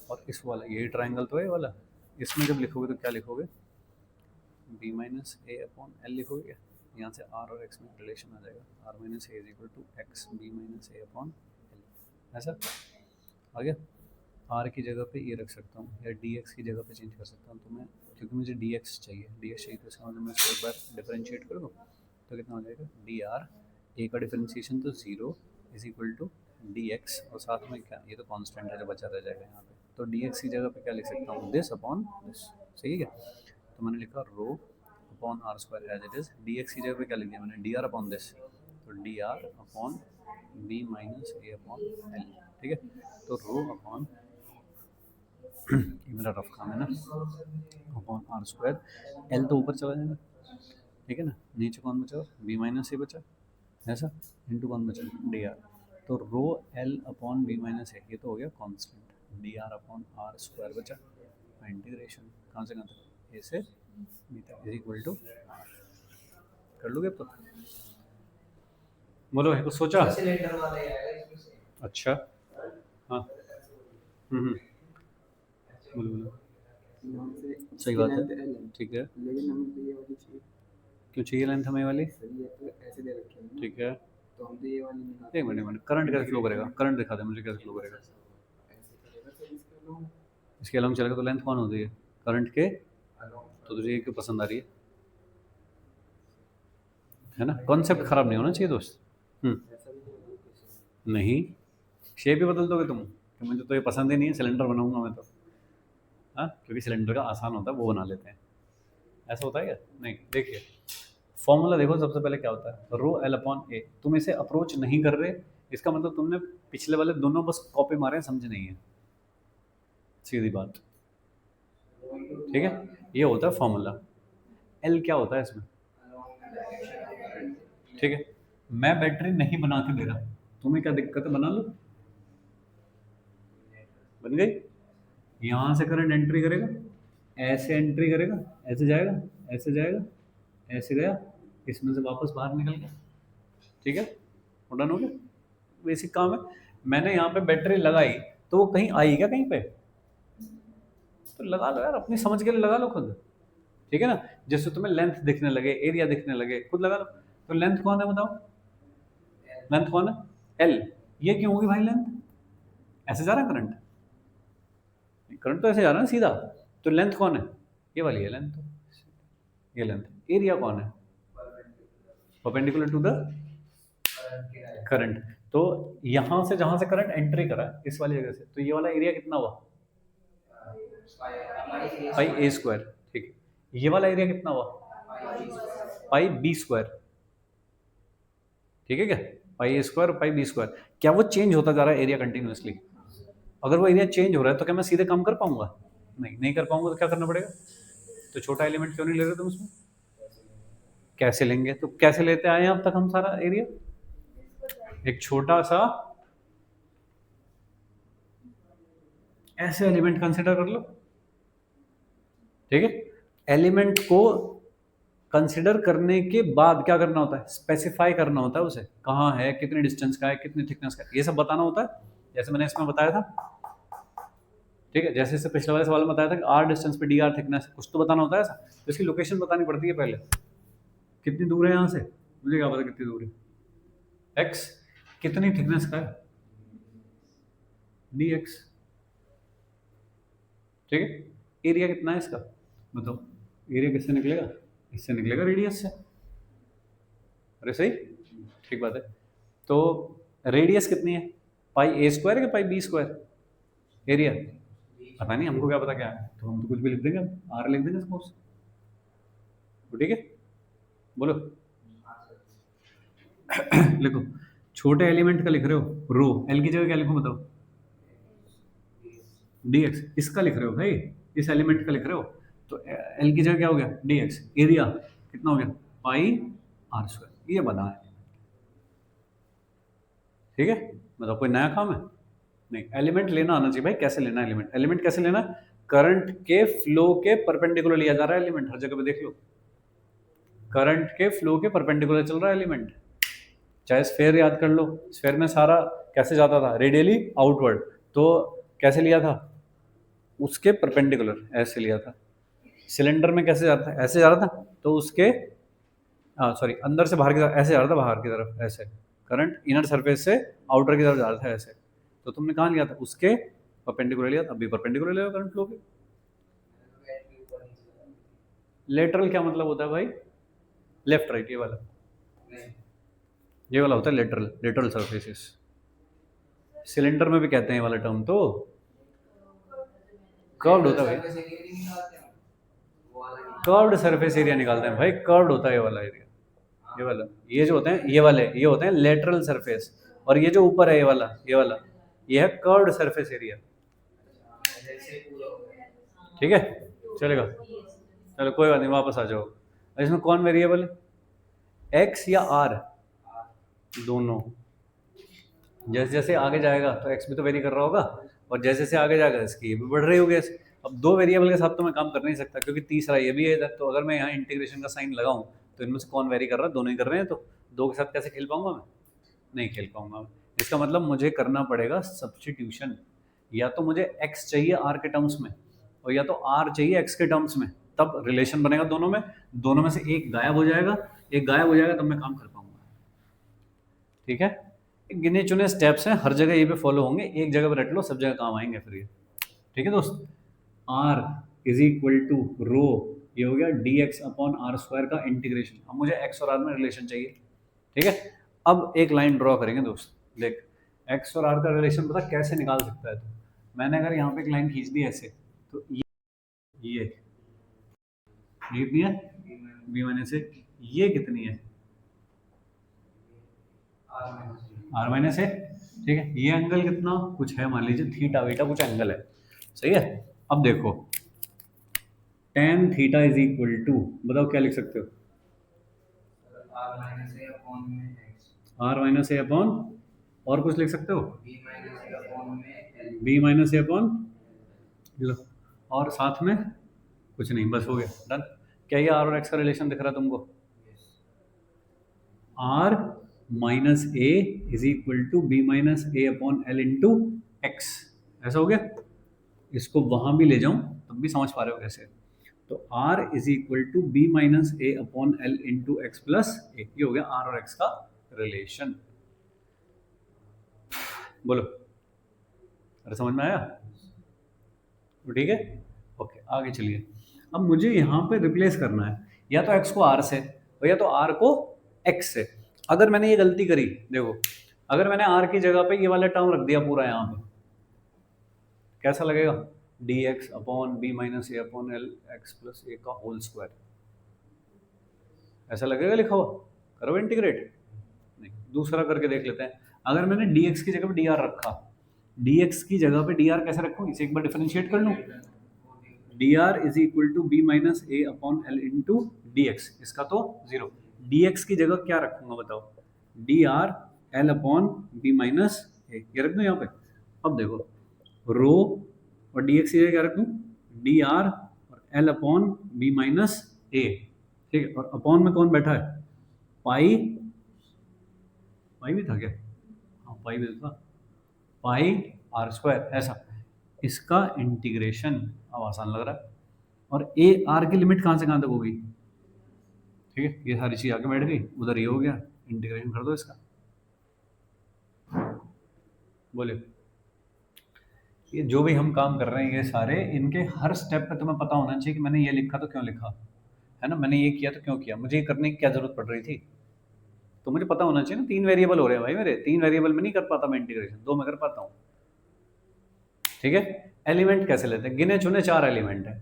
और इस वाला यही ट्राइंगल तो है वाला, इसमें जब लिखोगे तो क्या लिखोगे, b minus A upon L लिखोगे, यहाँ से r और x में रिलेशन आ जाएगा, r minus A is equal to X B minus A upon L. ऐसा आ गया। r की जगह पे ये रख सकता हूँ या dx की जगह पे चेंज कर सकता हूँ, तो मैं क्योंकि मुझे dx चाहिए तो इसका मतलब मैं इसको एक बार डिफरेंशिएट कर दूँ तो कितना हो जाएगा, dr, a का डिफरेंशिएशन तो 0 इज इक्वल टू dx, और साथ में क्या, ये तो कांस्टेंट है जो बचा रह जाएगा यहाँ पे, तो dx की जगह पे क्या लिख सकता हूँ, दिस अपॉन दिस। सही है क्या, तो मैंने लिखा rho upon R square as it is, dx की जगह पे क्या लिख दिया मैंने, dr अपॉन दिस, तो dr upon b minus A upon L. ठीक है, तो रो अपॉन ये मेरा रफ काम है ना, अपॉन आर स्क्वायर, एल तो ऊपर चला जाएगा, ठीक है ना, नीचे कौन बचा, बी माइनस ए बचा, ऐसा, इंटू कौन बचा, डी आर, तो rho L upon B minus A, ये तो हो गया constant, D R upon R square बचा, इंटीग्रेशन कहाँ से कहाँ तक, ए से बी तक इज इक्वल टू, कर लोगे अब तो, बोलो है कुछ सोचा, सिलेंडर वाला ही आएगा इसमें से। अच्छा हाँ बोलो बोलो, यहाँ से सही बात है, लेंथ L है, ठीक है, लेकिन हमें तो ये वाली चाहिए, क्यों चाहिए लेंथ हमें वाली, सही है, तो ऐसे दे रखे हैं ना, ठीक है, तो हम तो ये वाली निकाल, एक मिनट करंट कैसे फ्लो करेगा, करंट दिखा दे मुझे कैसे फ्लो करेगा, ऐसे करेगा तो इसका लो, इसके अलावा चलेगा तो लेंथ कौन होती है, करंट के, तो तुझे ये क्यों पसंद आ रही है ना, कॉन्सेप्ट खराब नहीं होना चाहिए दोस्त। ऐसा भी तो कुछ नहीं, शेप ही बदल दोगे तुम कि मुझे तो ये पसंद ही नहीं है, सिलेंडर बनाऊंगा मैं तो, हाँ, क्योंकि सिलेंडर का आसान होता है वो बना लेते हैं, ऐसा होता है क्या, नहीं, देखिए फॉर्मूला देखो, सबसे पहले क्या होता है, रो एल अपॉन ए, तुम इसे अप्रोच नहीं कर रहे, इसका मतलब तुमने पिछले वाले दोनों बस कॉपी मारे हैं, समझ नहीं है, सीधी बात, ठीक है, ये होता है फॉर्मूला। एल क्या होता है इसमें, ठीक है, मैं बैटरी नहीं बना के दे रहा, तुम्हें क्या दिक्कत है, बना लो, बन गई, यहाँ से करंट एंट्री करेगा, ऐसे एंट्री करेगा, ऐसे जाएगा, ऐसे जाएगा, ऐसे गया, इसमें से वापस बाहर निकल गया, ठीक है, डन हो गया, बेसिक काम है। मैंने यहाँ पे बैटरी लगाई तो वो कहीं आई क्या कहीं पे, तो लगा लो यार, अपनी समझ के लिए लगा लो खुद, ठीक है ना, जैसे तुम्हें लेंथ दिखने लगे, एरिया दिखने लगे, खुद लगा लो, तो लेंथ कौन है बताओ, लेंथ कौन है, एल, ये क्यों होगी भाई लेंथ, ऐसे जा रहा है करंट, करंट तो ऐसे जा रहा है सीधा, तो लेंथ कौन है, ये वाली है लेंथ, ये लेंथ, एरिया कौन है, परपेंडिकुलर टू द करंट, तो यहाँ से जहाँ से करंट एंट्री करा इस वाली जगह से, तो ये वाला एरिया कितना हुआ, पाई ए स्क्वायर, ठीक है, ये वाला एरिया कितना हुआ, पाई बी स्क्वायर, ठीक है क्या, पाई ए स्क्वायर पाई बी स्क्वायर, क्या वो चेंज होता जा रहा है एरिया कंटिन्यूसली, अगर वो एरिया चेंज हो रहा है तो क्या मैं सीधे कम कर पाऊंगा, नहीं कर पाऊंगा, तो क्या करना पड़ेगा, तो छोटा एलिमेंट क्यों नहीं ले रहे तुम उसमें, कैसे लेंगे, तो कैसे लेते आए हैं अब तक हम सारा एरिया, एक छोटा सा ऐसे एलिमेंट कंसिडर कर लो, ठीक है, एलिमेंट को कंसिडर करने के बाद क्या करना होता है, स्पेसिफाई करना होता है उसे, कहाँ है, कितने डिस्टेंस का है, कितनी थिकनेस का है, ये सब बताना होता है, जैसे मैंने इसमें बताया था, ठीक है, जैसे इससे पिछले वाले सवाल में बताया था कि आर डिस्टेंस पे डी आर थिकनेस, कुछ तो बताना होता है ऐसा, तो इसकी लोकेशन बतानी पड़ती है पहले, कितनी दूर है यहाँ से, मुझे क्या पता कितनी दूर है, एक्स, कितनी थिकनेस का है, डी एक्स, ठीक है, एरिया कितना है इसका बताओ, एरिया किससे निकलेगा, इससे निकलेगा रेडियस से, अरे सही, ठीक बात है, तो रेडियस कितनी है, पाई ए स्क्वायर है कि पाई बी स्क्वायर, एरिया पता नहीं, हमको क्या पता क्या है, तो हम तो कुछ भी लिख देंगे, आर लिख देंगे सपोज, ठीक है, बोलो लिखो, छोटे एलिमेंट का लिख रहे हो रो, एल की जगह क्या लिखो बताओ, dx, इसका लिख रहे हो भाई, इस एलिमेंट का लिख रहे हो, तो एल की जगह क्या हो गया, dx, एरिया कितना हो गया, पाई आर स्क्वायर, ये बना है, ठीक है, मतलब कोई नया काम है नहीं, एलिमेंट लेना आना चाहिए भाई, कैसे लेना है एलिमेंट, एलिमेंट कैसे लेना, करंट के फ्लो के परपेंडिकुलर लिया जा रहा है एलिमेंट, हर जगह पे देख लो, करंट के फ्लो के परपेंडिकुलर चल रहा है एलिमेंट, चाहे स्फेयर याद कर लो, स्फेयर में सारा कैसे जाता था, रेडियली आउटवर्ड, तो कैसे लिया था, उसके परपेंडिकुलर ऐसे लिया था। सिलेंडर में कैसे जाता था, ऐसे जा रहा था, तो उसके सॉरी अंदर से बाहर की तरफ ऐसे जा रहा था, बाहर की तरफ ऐसे, करंट इनर सरफेस से आउटर की तरफ जा रहा था ऐसे, तो तुमने कहाँ लिया था, उसके परपेंडिकुलर लिया था, अभी परपेंडिकुलर लिया करंट फ्लो के। बैटरी ऊपर नीचे लगा दी। लेटरल क्या मतलब होता है भाई, लेफ्ट राइट, ये वाला, नहीं, ये वाला होता है लेटरल, लेटरल सरफेसेस। सिलेंडर में भी कहते हैं ये वाला टर्म, तो कर्व्ड होता है भाई, सरफेस एरिया नहीं निकालते हम, वो वाला नहीं। कर्व्ड सरफेस एरिया निकालते हैं भाई, कर्व्ड होता है ये वाला एरिया, ये वाला, ये जो होते हैं ये वाले, ये होते हैं लेटरल सरफेस, और ये जो ऊपर है ये वाला ये है कर्व्ड सरफेस एरिया। ऐसे पूरा हो गया। ठीक है, चलेगा, चलो कोई बात नहीं, वापस आ जाओ। इसमें कौन वेरिएबल है, एक्स या आर, दोनों। जैसे जैसे आगे जाएगा तो एक्स भी तो वेरी कर रहा होगा, और जैसे जैसे आगे जाएगा इसकी ये भी बढ़ रही होगी ऐसे। अब दो वेरिएबल के साथ तो मैं काम कर नहीं सकता, क्योंकि तीसरा ये भी है इधर, तो अगर मैं यहाँ इंटीग्रेशन का साइन लगाऊं तो इनमें से कौन वेरी कर रहा है, दोनों ही कर रहे हैं, तो दो के साथ कैसे खेल पाऊंगा मैं, नहीं खेल पाऊंगा मैं। इसका मतलब मुझे करना पड़ेगा सब्स्टिट्यूशन, या तो मुझे x चाहिए r के टर्म्स में, और या तो r चाहिए x के टर्म्स में, तब रिलेशन बनेगा दोनों में से एक गायब हो जाएगा, एक गायब हो जाएगा, तब मैं काम कर पाऊंगा। ठीक है, गिने चुने स्टेप्स हैं, हर जगह ये पे फॉलो होंगे, एक जगह पे रट लो, सब जगह काम आएंगे फिर ये। ठीक है दोस्त, r इज इक्वल टू रो, ये हो गया dx अपॉन आर स्क्वायर का इंटीग्रेशन। अब मुझे x और r में रिलेशन चाहिए। ठीक है, अब एक लाइन ड्रॉ करेंगे दोस्त, देख x और r का रिलेशन पता कैसे निकाल सकता है, तो मैंने अगर यहाँ पे एक लाइन खींच दी ऐसे, तो ये कितनी है, b माइनस ए, ये कितनी है, आर माइनस ए। ठीक है, ये एंगल कितना कुछ है, मान लीजिए थीटा वीटा कुछ एंगल है, सही है। अब देखो tan theta is equal to, बताओ क्या लिख सकते हो, आर माइनस ए अपॉन में X, R minus A upon, और कुछ लिख सकते हो, बी माइनस ए अपॉन में L, B minus A upon, लो, और साथ में कुछ नहीं, बस हो गया, डन। क्या ये आर और एक्स का रिलेशन दिख रहा है तुमको, R minus A is equal to B minus A upon L into X, ऐसा हो गया। इसको वहां भी ले जाऊं तब भी समझ पा रहे हो कैसे, तो r is equal to B minus A upon L into X plus A, ये हो गया r और x का रिलेशन। बोलो, अरे समझ में आया, तो ठीक है, ओके आगे चलिए। अब मुझे यहाँ पे रिप्लेस करना है, या तो x को r से, और या तो r को x से। अगर मैंने ये गलती करी, देखो अगर मैंने r की जगह पे ये वाला टर्म रख दिया पूरा यहाँ पे, कैसा लगेगा, dx upon B minus A upon L x plus ए का होल स्क्वायर, ऐसा लगेगा लिखा हुआ, करो इंटीग्रेट, नहीं दूसरा करके देख लेते हैं। अगर मैंने dx की जगह पे dr रखा, dx की जगह पे dr कैसे रखूँ, इसे एक बार डिफरेंशिएट कर लूँ, dr is equal to B minus A upon L into D X, इसका तो जीरो, dx की जगह क्या रखूंगा बताओ, dr l upon B minus A, ये रख दूँ यहाँ पे। अब देखो रो और dx की जगह क्या रख दूँ, dr और l अपॉन बी माइनस ए, ठीक है, और अपॉन में कौन बैठा है, पाई, पाई भी था क्या, हाँ पाई भी था, पाई आर स्क्वायर, ऐसा इसका इंटीग्रेशन। अब आसान लग रहा है, और ए आर की लिमिट कहाँ से कहाँ तक होगी, ठीक है, ये सारी चीज आगे बैठ गई, उधर ये हो गया, इंटीग्रेशन कर दो इसका, बोले ये जो भी हम काम कर रहे हैं ये सारे, इनके हर स्टेप पे तुम्हें पता होना चाहिए कि मैंने ये लिखा तो क्यों लिखा है ना, मैंने ये किया तो क्यों किया, मुझे ये करने की क्या जरूरत पड़ रही थी, तो मुझे पता होना चाहिए ना। 3 वेरिएबल हो रहे हैं भाई मेरे, 3 वेरिएबल में नहीं कर पाता मैं इंटीग्रेशन, 2 में कर पाता हूँ। ठीक है, एलिमेंट कैसे लेते हैं, गिने चुने 4 एलिमेंट है,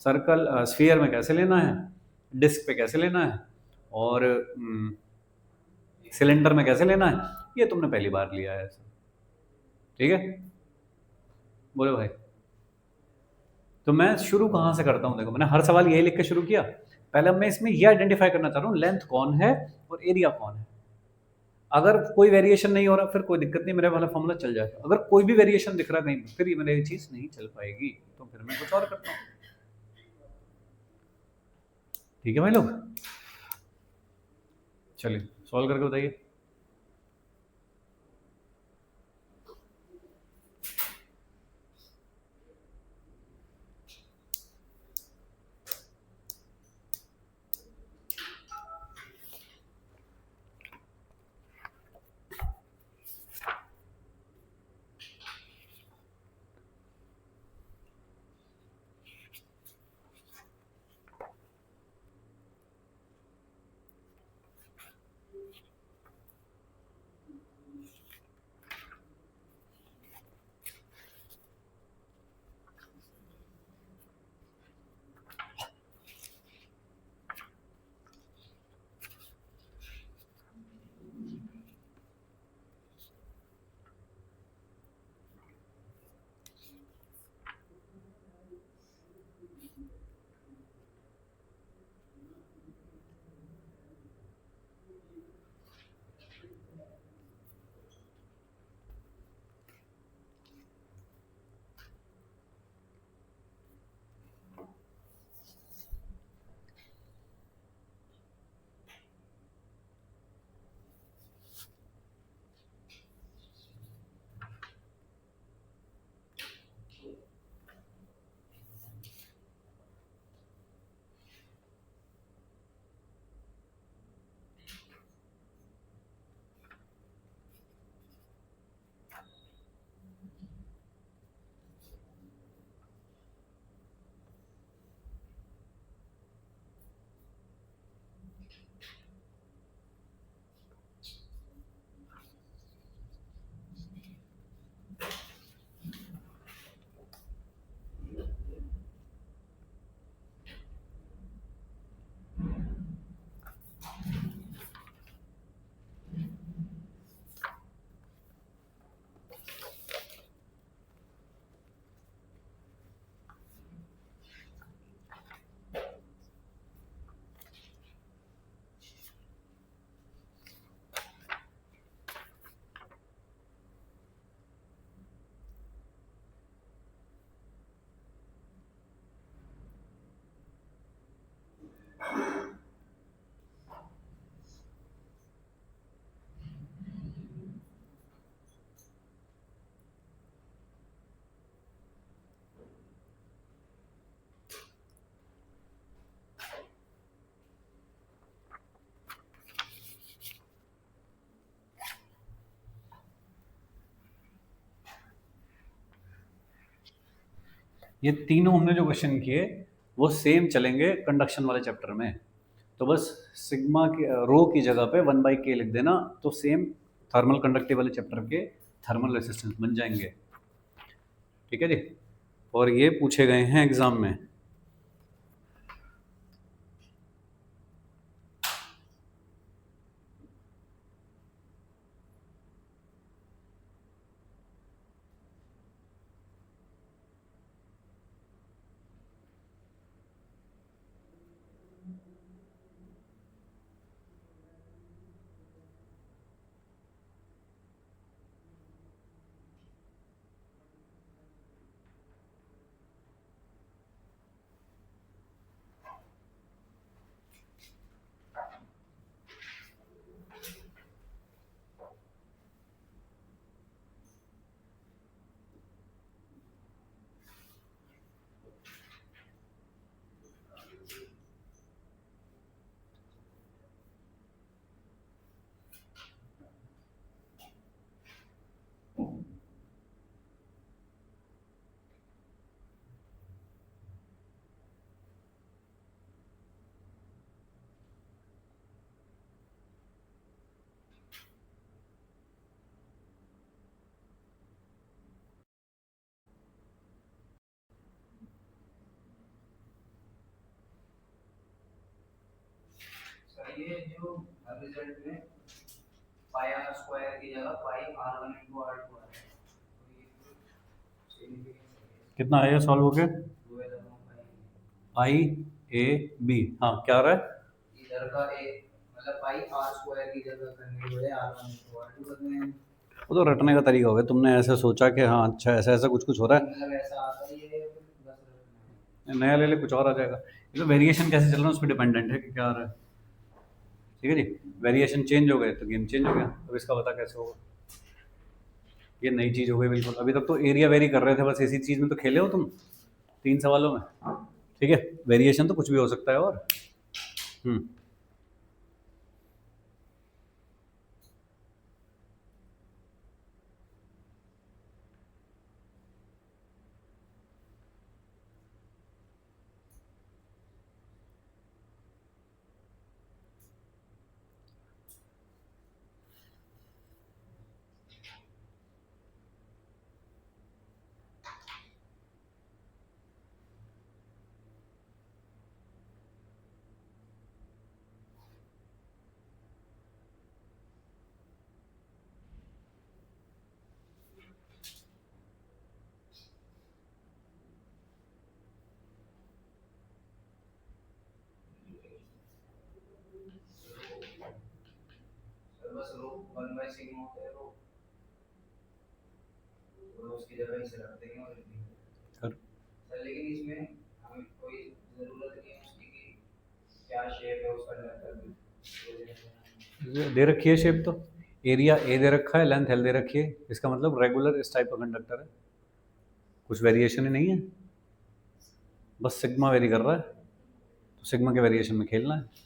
सर्कल स्फीयर में कैसे लेना है, डिस्क पे कैसे लेना है, और सिलेंडर में कैसे लेना है, ये तुमने पहली बार लिया है ऐसा। ठीक है, बोलो भाई, तो मैं शुरू कहाँ से करता हूँ, देखो मैंने हर सवाल यही लिख के शुरू किया, पहले मैं इसमें ये आइडेंटिफाई करना चाह रहा हूँ लेंथ कौन है और एरिया कौन है। अगर कोई वेरिएशन नहीं हो रहा फिर कोई दिक्कत नहीं, मेरे वाला फॉर्मूला चल जाएगा। अगर कोई भी वेरिएशन दिख रहा कहीं फिर ये मेरी चीज नहीं चल पाएगी, तो फिर मैं कुछ और करता हूँ। ठीक है भाई लोग, चलिए सॉल्व करके बताइए। ये तीनों हमने जो क्वेश्चन किए वो सेम चलेंगे कंडक्शन वाले चैप्टर में। तो बस सिग्मा की रो की जगह पे 1/k लिख देना, तो सेम थर्मल कंडक्टिव वाले चैप्टर के थर्मल रेसिस्टेंस बन जाएंगे। ठीक है जी, और ये पूछे गए हैं एग्जाम में। सर ये जो रिजल्ट में पाई आर स्क्वायर की जगह पाई r1 into r2 है, तो ये सिग्निफिकेंस है कितना आएगा सॉल्व हो गया? 2 आई ए बी, हाँ क्या आ रहा है? इधर का एक मतलब पाई आर स्क्वायर की जगह करने के बजाय r1 into r2 कर रहे हैं। वो तो रटने का तरीका हो गया, तुमने ऐसे सोचा कि हाँ अच्छा ऐसा ऐसा कुछ कुछ हो रहा है, मतलब ऐसा आता ही है, बस रखना है। नया ले ले कुछ और आ जाएगा। ये तो वेरिएशन कैसे चल रहा है उस पर डिपेंडेंट है कि क्या आ रहा है। ठीक है जी, वेरिएशन चेंज हो गए तो गेम चेंज हो गया। अब इसका पता कैसे होगा? ये नई चीज़ हो गई बिल्कुल। अभी तक तो एरिया वेरी कर रहे थे, बस इसी चीज़ में तो खेले हो तुम 3 सवालों में। ठीक है, वेरिएशन तो कुछ भी हो सकता है। और सर बस रो 1 by सिग्मा होता है रो, तो उसकी जगह इसे रख देंगे और लिख देंगे। कर सर लेकिन इसमें हमें कोई जरूरत नहीं है उसकी कि क्या शेप है उसका कंडक्टर की। दे रखी है शेप, तो एरिया ए दे रखा है, लेंथ एल दे रखी है, इसका मतलब रेगुलर इस टाइप का कंडक्टर है, कुछ वेरिएशन ही नहीं है, बस सिग्मा वेरी कर रहा है, तो सिग्मा के वेरिएशन में खेलना है।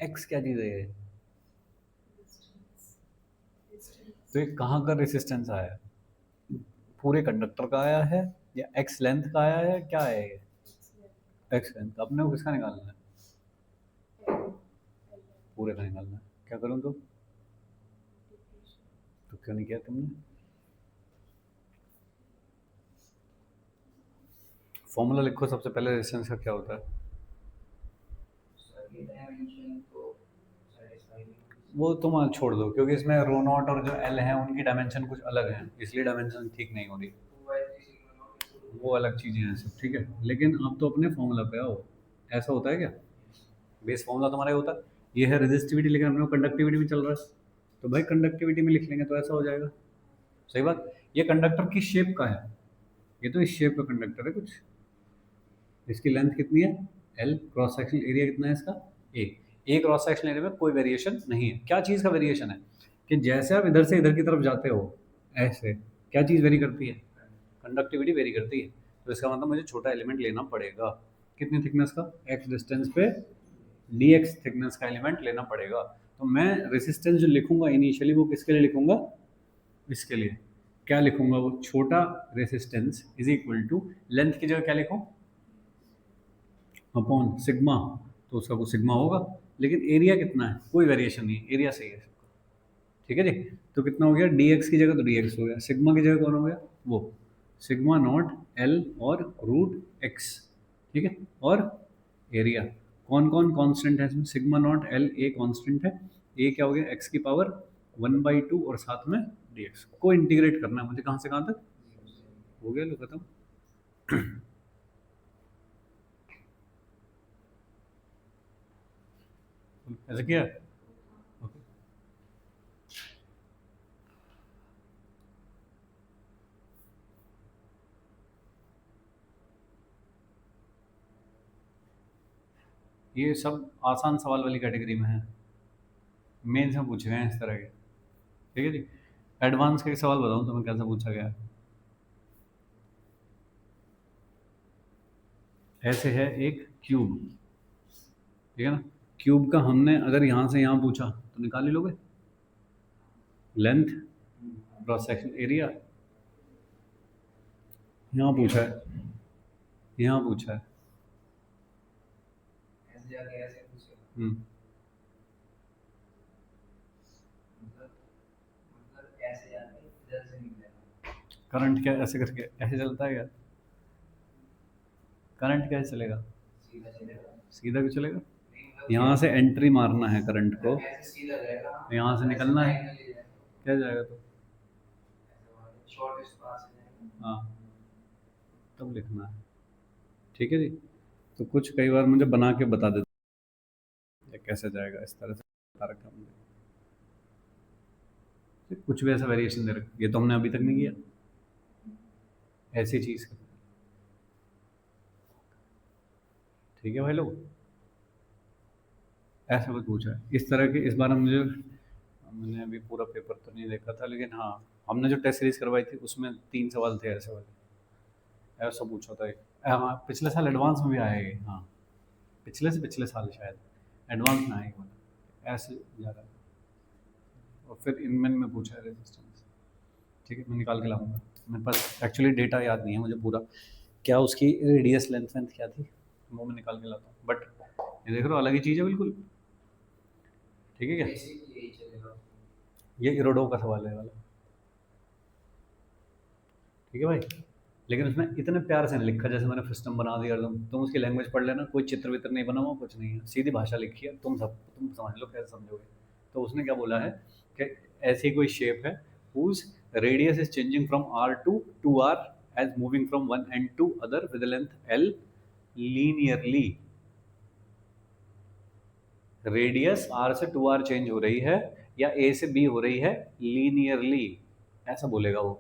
एक्स क्या चीज़ है ये? तो ये कहाँ का रेसिस्टेंस आया है? पूरे कंडक्टर का आया है या एक्स लेंथ का आया है, क्या है ये? एक्स लेंथ का। अपने को किसका निकालना है? पूरे का निकालना है। क्या करूँ तो क्यों नहीं किया तुमने? फॉर्मूला लिखो सबसे पहले, रेजिस्टेंस का क्या होता है? सर ये डायमेंशन तो satisfy नहीं होगी। वो तुम छोड़ दो, क्योंकि इसमें रो नॉट और जो एल है उनकी डायमेंशन कुछ अलग है, इसलिए डायमेंशन ठीक नहीं हो रही। 2/3 sigma naught into root वो अलग चीज़ें हैं सब, ठीक है। लेकिन आप तो अपने फॉर्मूला पे आओ। ऐसा होता है क्या? बेस फॉर्मूला तुम्हारा ये होता है, ये है रेजिस्टिविटी, लेकिन अपने को कंडक्टिविटी भी चल रहा है, तो भाई कंडक्टिविटी में लिख लेंगे तो ऐसा हो जाएगा। सही बात। ये कंडक्टर की शेप का है, ये तो इस शेप का कंडक्टर है कुछ। इसकी लेंथ कितनी है? एल। क्रॉस सेक्शनल एरिया कितना है इसका? ए क्रॉस सेक्शनल एरिया में कोई वेरिएशन नहीं है। क्या चीज़ का वेरिएशन है? कि जैसे आप इधर से इधर की तरफ जाते हो, ऐसे क्या चीज़ वेरी करती है? कंडक्टिविटी वेरी करती है। तो इसका मतलब मुझे छोटा एलिमेंट लेना पड़ेगा। कितनी थिकनेस का? एक्स डिस्टेंस पे डी एक्स थिकनेस का एलिमेंट लेना पड़ेगा। तो मैं रेसिस्टेंस जो लिखूंगा इनिशियली वो किसके लिए लिखूंगा? इसके लिए। क्या लिखूंगा? वो छोटा resistance is equal to length की जगह क्या लिखूं? Upon sigma. तो उसका कुछ सिग्मा होगा, लेकिन एरिया कितना है? कोई वेरिएशन नहीं, एरिया सही है। ठीक है जी। तो कितना हो गया? डी एक्स की जगह तो डी एक्स हो गया, सिग्मा की जगह कौन हो गया? वो सिग्मा नॉट एल और रूट एक्स। ठीक है। और एरिया कौन कौन कांस्टेंट है इसमें? Sigma naught L a constant है, ए क्या हो गया? एक्स की पावर 1/2 और साथ में डी एक्स को इंटीग्रेट करना है मुझे। कहाँ से कहाँ तक हो गया? लो खत्म। ऐसा किया? ओके। ये सब आसान सवाल वाली कैटेगरी में है, मेन से पूछे गए हैं इस तरह के। ठीक है जी। एडवांस के सवाल बताऊं तुम्हें कैसा पूछा गया है। ऐसे है एक क्यूब, ठीक है ना। क्यूब का हमने अगर यहाँ से यहाँ पूछा तो निकाल ही लोगे। लेंथ, क्रॉस सेक्शन एरिया, यहाँ पूछा है, यहाँ पूछा है। ऐसे जाके ऐसे पूछेगा। मतलब ऐसे जाके इधर से निकलेगा। करंट क्या ऐसे करके ऐसे चलता है क्या? करंट कैसे चलेगा? सीधा चलेगा। सीधा भी चलेगा। नहीं, मतलब यहाँ से एंट्री मारना है करंट को, ऐसे सीधा जाएगा। यहाँ से निकलना है, ऐसे diagonally जाएगा। क्या जाएगा तो? ऐसे वाले shortest path से जाएगा। हाँ, तब लिखना है। ठीक है जी। तो कुछ कई बार मुझे बना के बता देते ये कैसे जाएगा, इस तरह से बता रखा मुझे। कुछ भी ऐसा वेरिएशन दे रखा, ये तो हमने अभी तक नहीं किया ऐसी चीज़ का। ठीक है भाई लोग, ऐसा कुछ पूछा है इस तरह के। इस बार मैंने अभी पूरा पेपर तो नहीं देखा था, लेकिन हाँ हमने जो टेस्ट सीरीज करवाई थी उसमें 3 सवाल थे ऐसे वाले, ऐसा पूछा था। हाँ पिछले साल एडवांस में भी आया ये, हाँ पिछले से पिछले साल शायद एडवांस में आया वाला, ऐसे जा रहा है। और फिर इनमें में पूछा है रेजिस्टेंस। ठीक है, मैं निकाल के लाऊंगा। मेरे पास एक्चुअली डेटा याद नहीं है मुझे पूरा, क्या उसकी रेडियस लेंथ क्या थी, वो मैं निकाल के लाता हूँ। बट ये देख रहे हो अलग ही चीज़ है बिल्कुल। ठीक है क्या? Basically यही चलेगा। ये इरोडो का सवाल है वाला। ठीक है भाई। लेकिन उसमें इतने प्यार से नहीं लिखा जैसे मैंने सिस्टम बना दिया। तुम उसकी लैंग्वेज पढ़ लेना, कोई चित्र वित्र नहीं बना हुआ, कुछ नहीं है, सीधी भाषा लिखी है। तुम समझ लो कैसे समझोगे। तो उसने क्या बोला है कि ऐसी कोई शेप है whose radius is changing from R2 to R as moving from one end to other with a length L linearly। Radius R से 2R चेंज हो रही है या A से B हो रही है लीनियरली, ऐसा बोलेगा वो।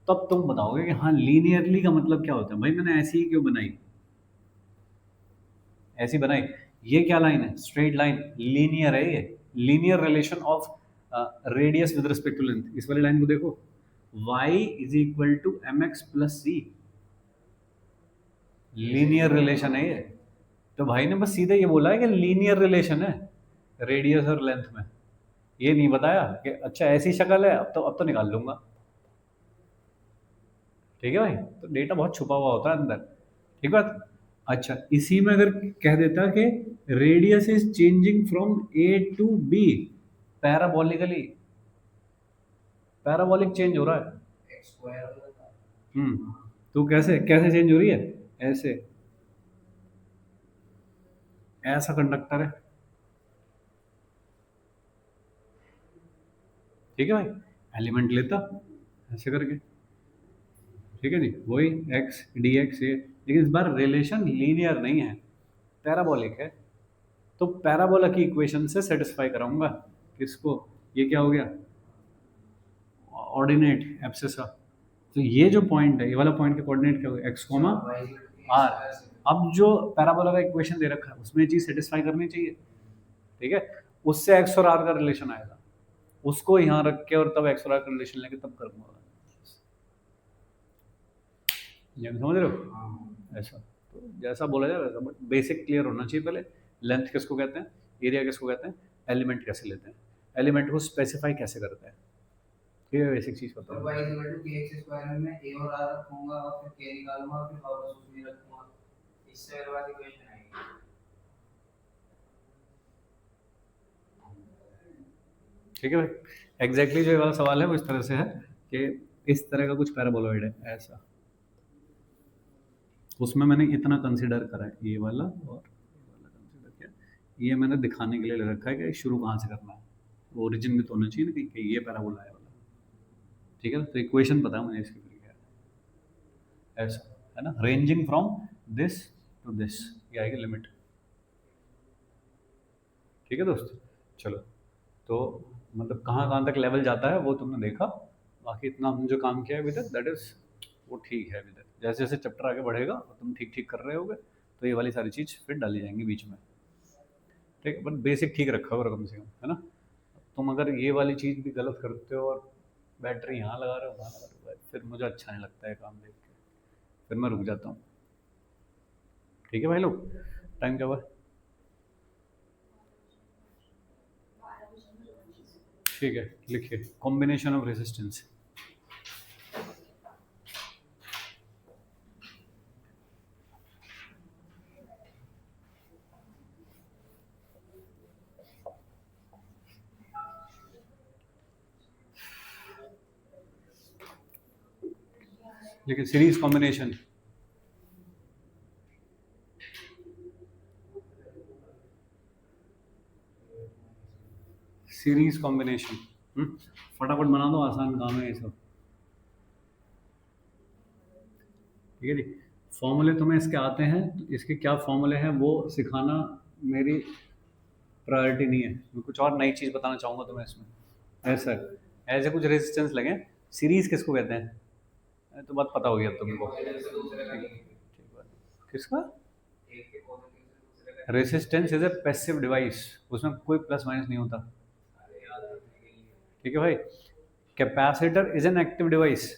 तब तुम बताओगे कि हाँ लीनियरली का मतलब क्या होता है। भाई मैंने ऐसी ही क्यों बनाई, ऐसी बनाई। ये क्या लाइन है? स्ट्रेट लाइन, लीनियर है ये। Linear relation of radius with respect to length. इस वाली लाइन को देखो, y is equal to mx plus C, linear relation है ये। तो भाई ने बस सीधे ये बोला है कि लीनियर रिलेशन है, रेडियस और लेंथ में। ये नहीं बताया कि अच्छा ऐसी शक्ल है, अब तो निकाल लूंगा। ठीक है भाई, तो डेटा बहुत छुपा हुआ होता है अंदर। ठीक बात। अच्छा, इसी में अगर कह देता कि radius is changing from A to B parabolically, parabolic change हो रहा है। एक्स स्क्वायर हो जाता है। तो कैसे कैसे चेंज हो रही है? ऐसे, ऐसा कंडक्टर है। ठीक है भाई, एलिमेंट लेता ऐसे करके। ठीक है जी, वही एक्स डी एक्स ये, लेकिन इस बार रिलेशन लीनियर नहीं है, पैराबोलिक है। तो पैराबोला की इक्वेशन से सेटिस्फाई कराऊंगा किसको? ये क्या हो गया? Ordinate abscissa. तो ये जो पॉइंट है, ये वाला पॉइंट के कोऑर्डिनेट क्या होगा? X comma R. अब जो पैराबोला का इक्वेशन दे रखा है उसमें ये चीज सेटिस्फाई करनी चाहिए। ठीक है, उससे एक्स और आर का रिलेशन आएगा, उसको यहाँ रख के और तब एक्स और आर का रिलेशन लेके तब करूंगा। ये समझ रहे हो? ऐसा तो जैसा बोला जाए वैसा, बट बेसिक क्लियर होना चाहिए पहले। लेंथ किसको कहते हैं, एरिया किसको कहते हैं, एलिमेंट कैसे लेते हैं, एलिमेंट को स्पेसिफाई कैसे करते हैं, ये बेसिक चीज तो बताओ। y equal to kx square में a और r रखूंगा और फिर k निकालूंगा और फिर वापस उसमें रखूंगा, इससे मेरे पास इक्वेशन आएगी। ठीक है भाई, एग्जैक्टली जो ये वाला सवाल है वो इस तरह से है कि इस तरह का कुछ पैराबोलॉइड है ऐसा, उसमें मैंने इतना कंसीडर करा है, ये वाला और ये वाला कंसीडर किया। ये मैंने दिखाने के लिए ले रखा है कि शुरू कहाँ से करना है, ओरिजिन भी तो होना चाहिए ना कि ये पैराबोला है वाला। ठीक है, तो इक्वेशन पता है मुझे इसकी फिर क्या है, ऐसा है ना, ranging from this to this, ये आएगी लिमिट। ठीक है दोस्त, चलो, तो मतलब कहाँ कहाँ तक लेवल जाता है वो तुमने देखा, बाकी इतना हमने जो काम किया है अभी तक दैट इज वो ठीक है अभी तक। जैसे जैसे चैप्टर आगे बढ़ेगा और तुम ठीक ठीक कर रहे होगे तो ये वाली सारी चीज़ फिर डाली जाएंगी बीच में। ठीक है, बट बेसिक ठीक रखा होगा कम से कम, है ना। तुम अगर ये वाली चीज़ भी गलत करते हो और बैटरी यहाँ लगा रहे हो वहाँ लगा रहे हो, फिर मुझे अच्छा नहीं लगता है काम देख के, फिर मैं रुक जाता हूँ। ठीक है भाई लोग, टाइम क्या हुआ? ठीक है, लिखिए कॉम्बिनेशन ऑफ रेजिस्टेंस। लिखिए सीरीज कॉम्बिनेशन। सीरीज कॉम्बिनेशन, फटाफट बना दो, आसान काम है ये सब। ठीक है जी, फॉर्मूले तुम्हें इसके आते हैं, तो इसके क्या फॉर्मूले हैं वो सिखाना मेरी प्रायोरिटी नहीं है, मैं कुछ और नई चीज़ बताना चाहूँगा तुम्हें इसमें। ऐसा ऐसे कुछ रेजिस्टेंस लगे, सीरीज किसको कहते हैं तो बात पता होगी अब तुमको। किसका? Resistance is a passive device, उसमें कोई प्लस माइनस नहीं होता। ठीक है भाई, capacitor is an active device.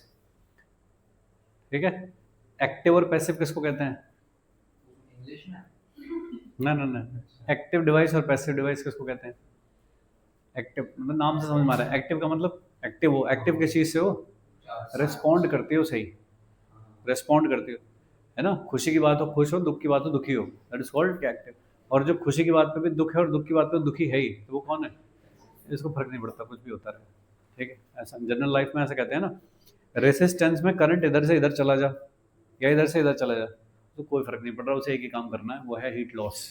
ठीक है, एक्टिव और पैसिव किसको कहते हैं? इंग्लिश में ना ना ना, एक्टिव डिवाइस और पैसिव डिवाइस किसको कहते हैं? एक्टिव मतलब नाम से समझ में आ रहा है, एक्टिव का मतलब एक्टिव हो, एक्टिव किस चीज़ से हो? रिस्पॉन्ड करते हो, सही, रिस्पॉन्ड करते हो, है ना। खुशी की बात हो खुश हो, दुख की बात हो दुखी हो, दैट इज कॉल्ड एक्टिव। और जो खुशी की बात पे भी दुख है और दुख की बात पे दुखी है ही, तो वो कौन है? इसको फर्क नहीं पड़ता, कुछ भी होता रहे। ठीक है, ऐसा जनरल लाइफ में ऐसा कहते हैं ना, रेसिस्टेंस में करंट इधर से इधर चला जा या इधर से इधर चला जा तो कोई फर्क नहीं पड़ रहा, उसे एक ही काम करना है, वो है हीट लॉस।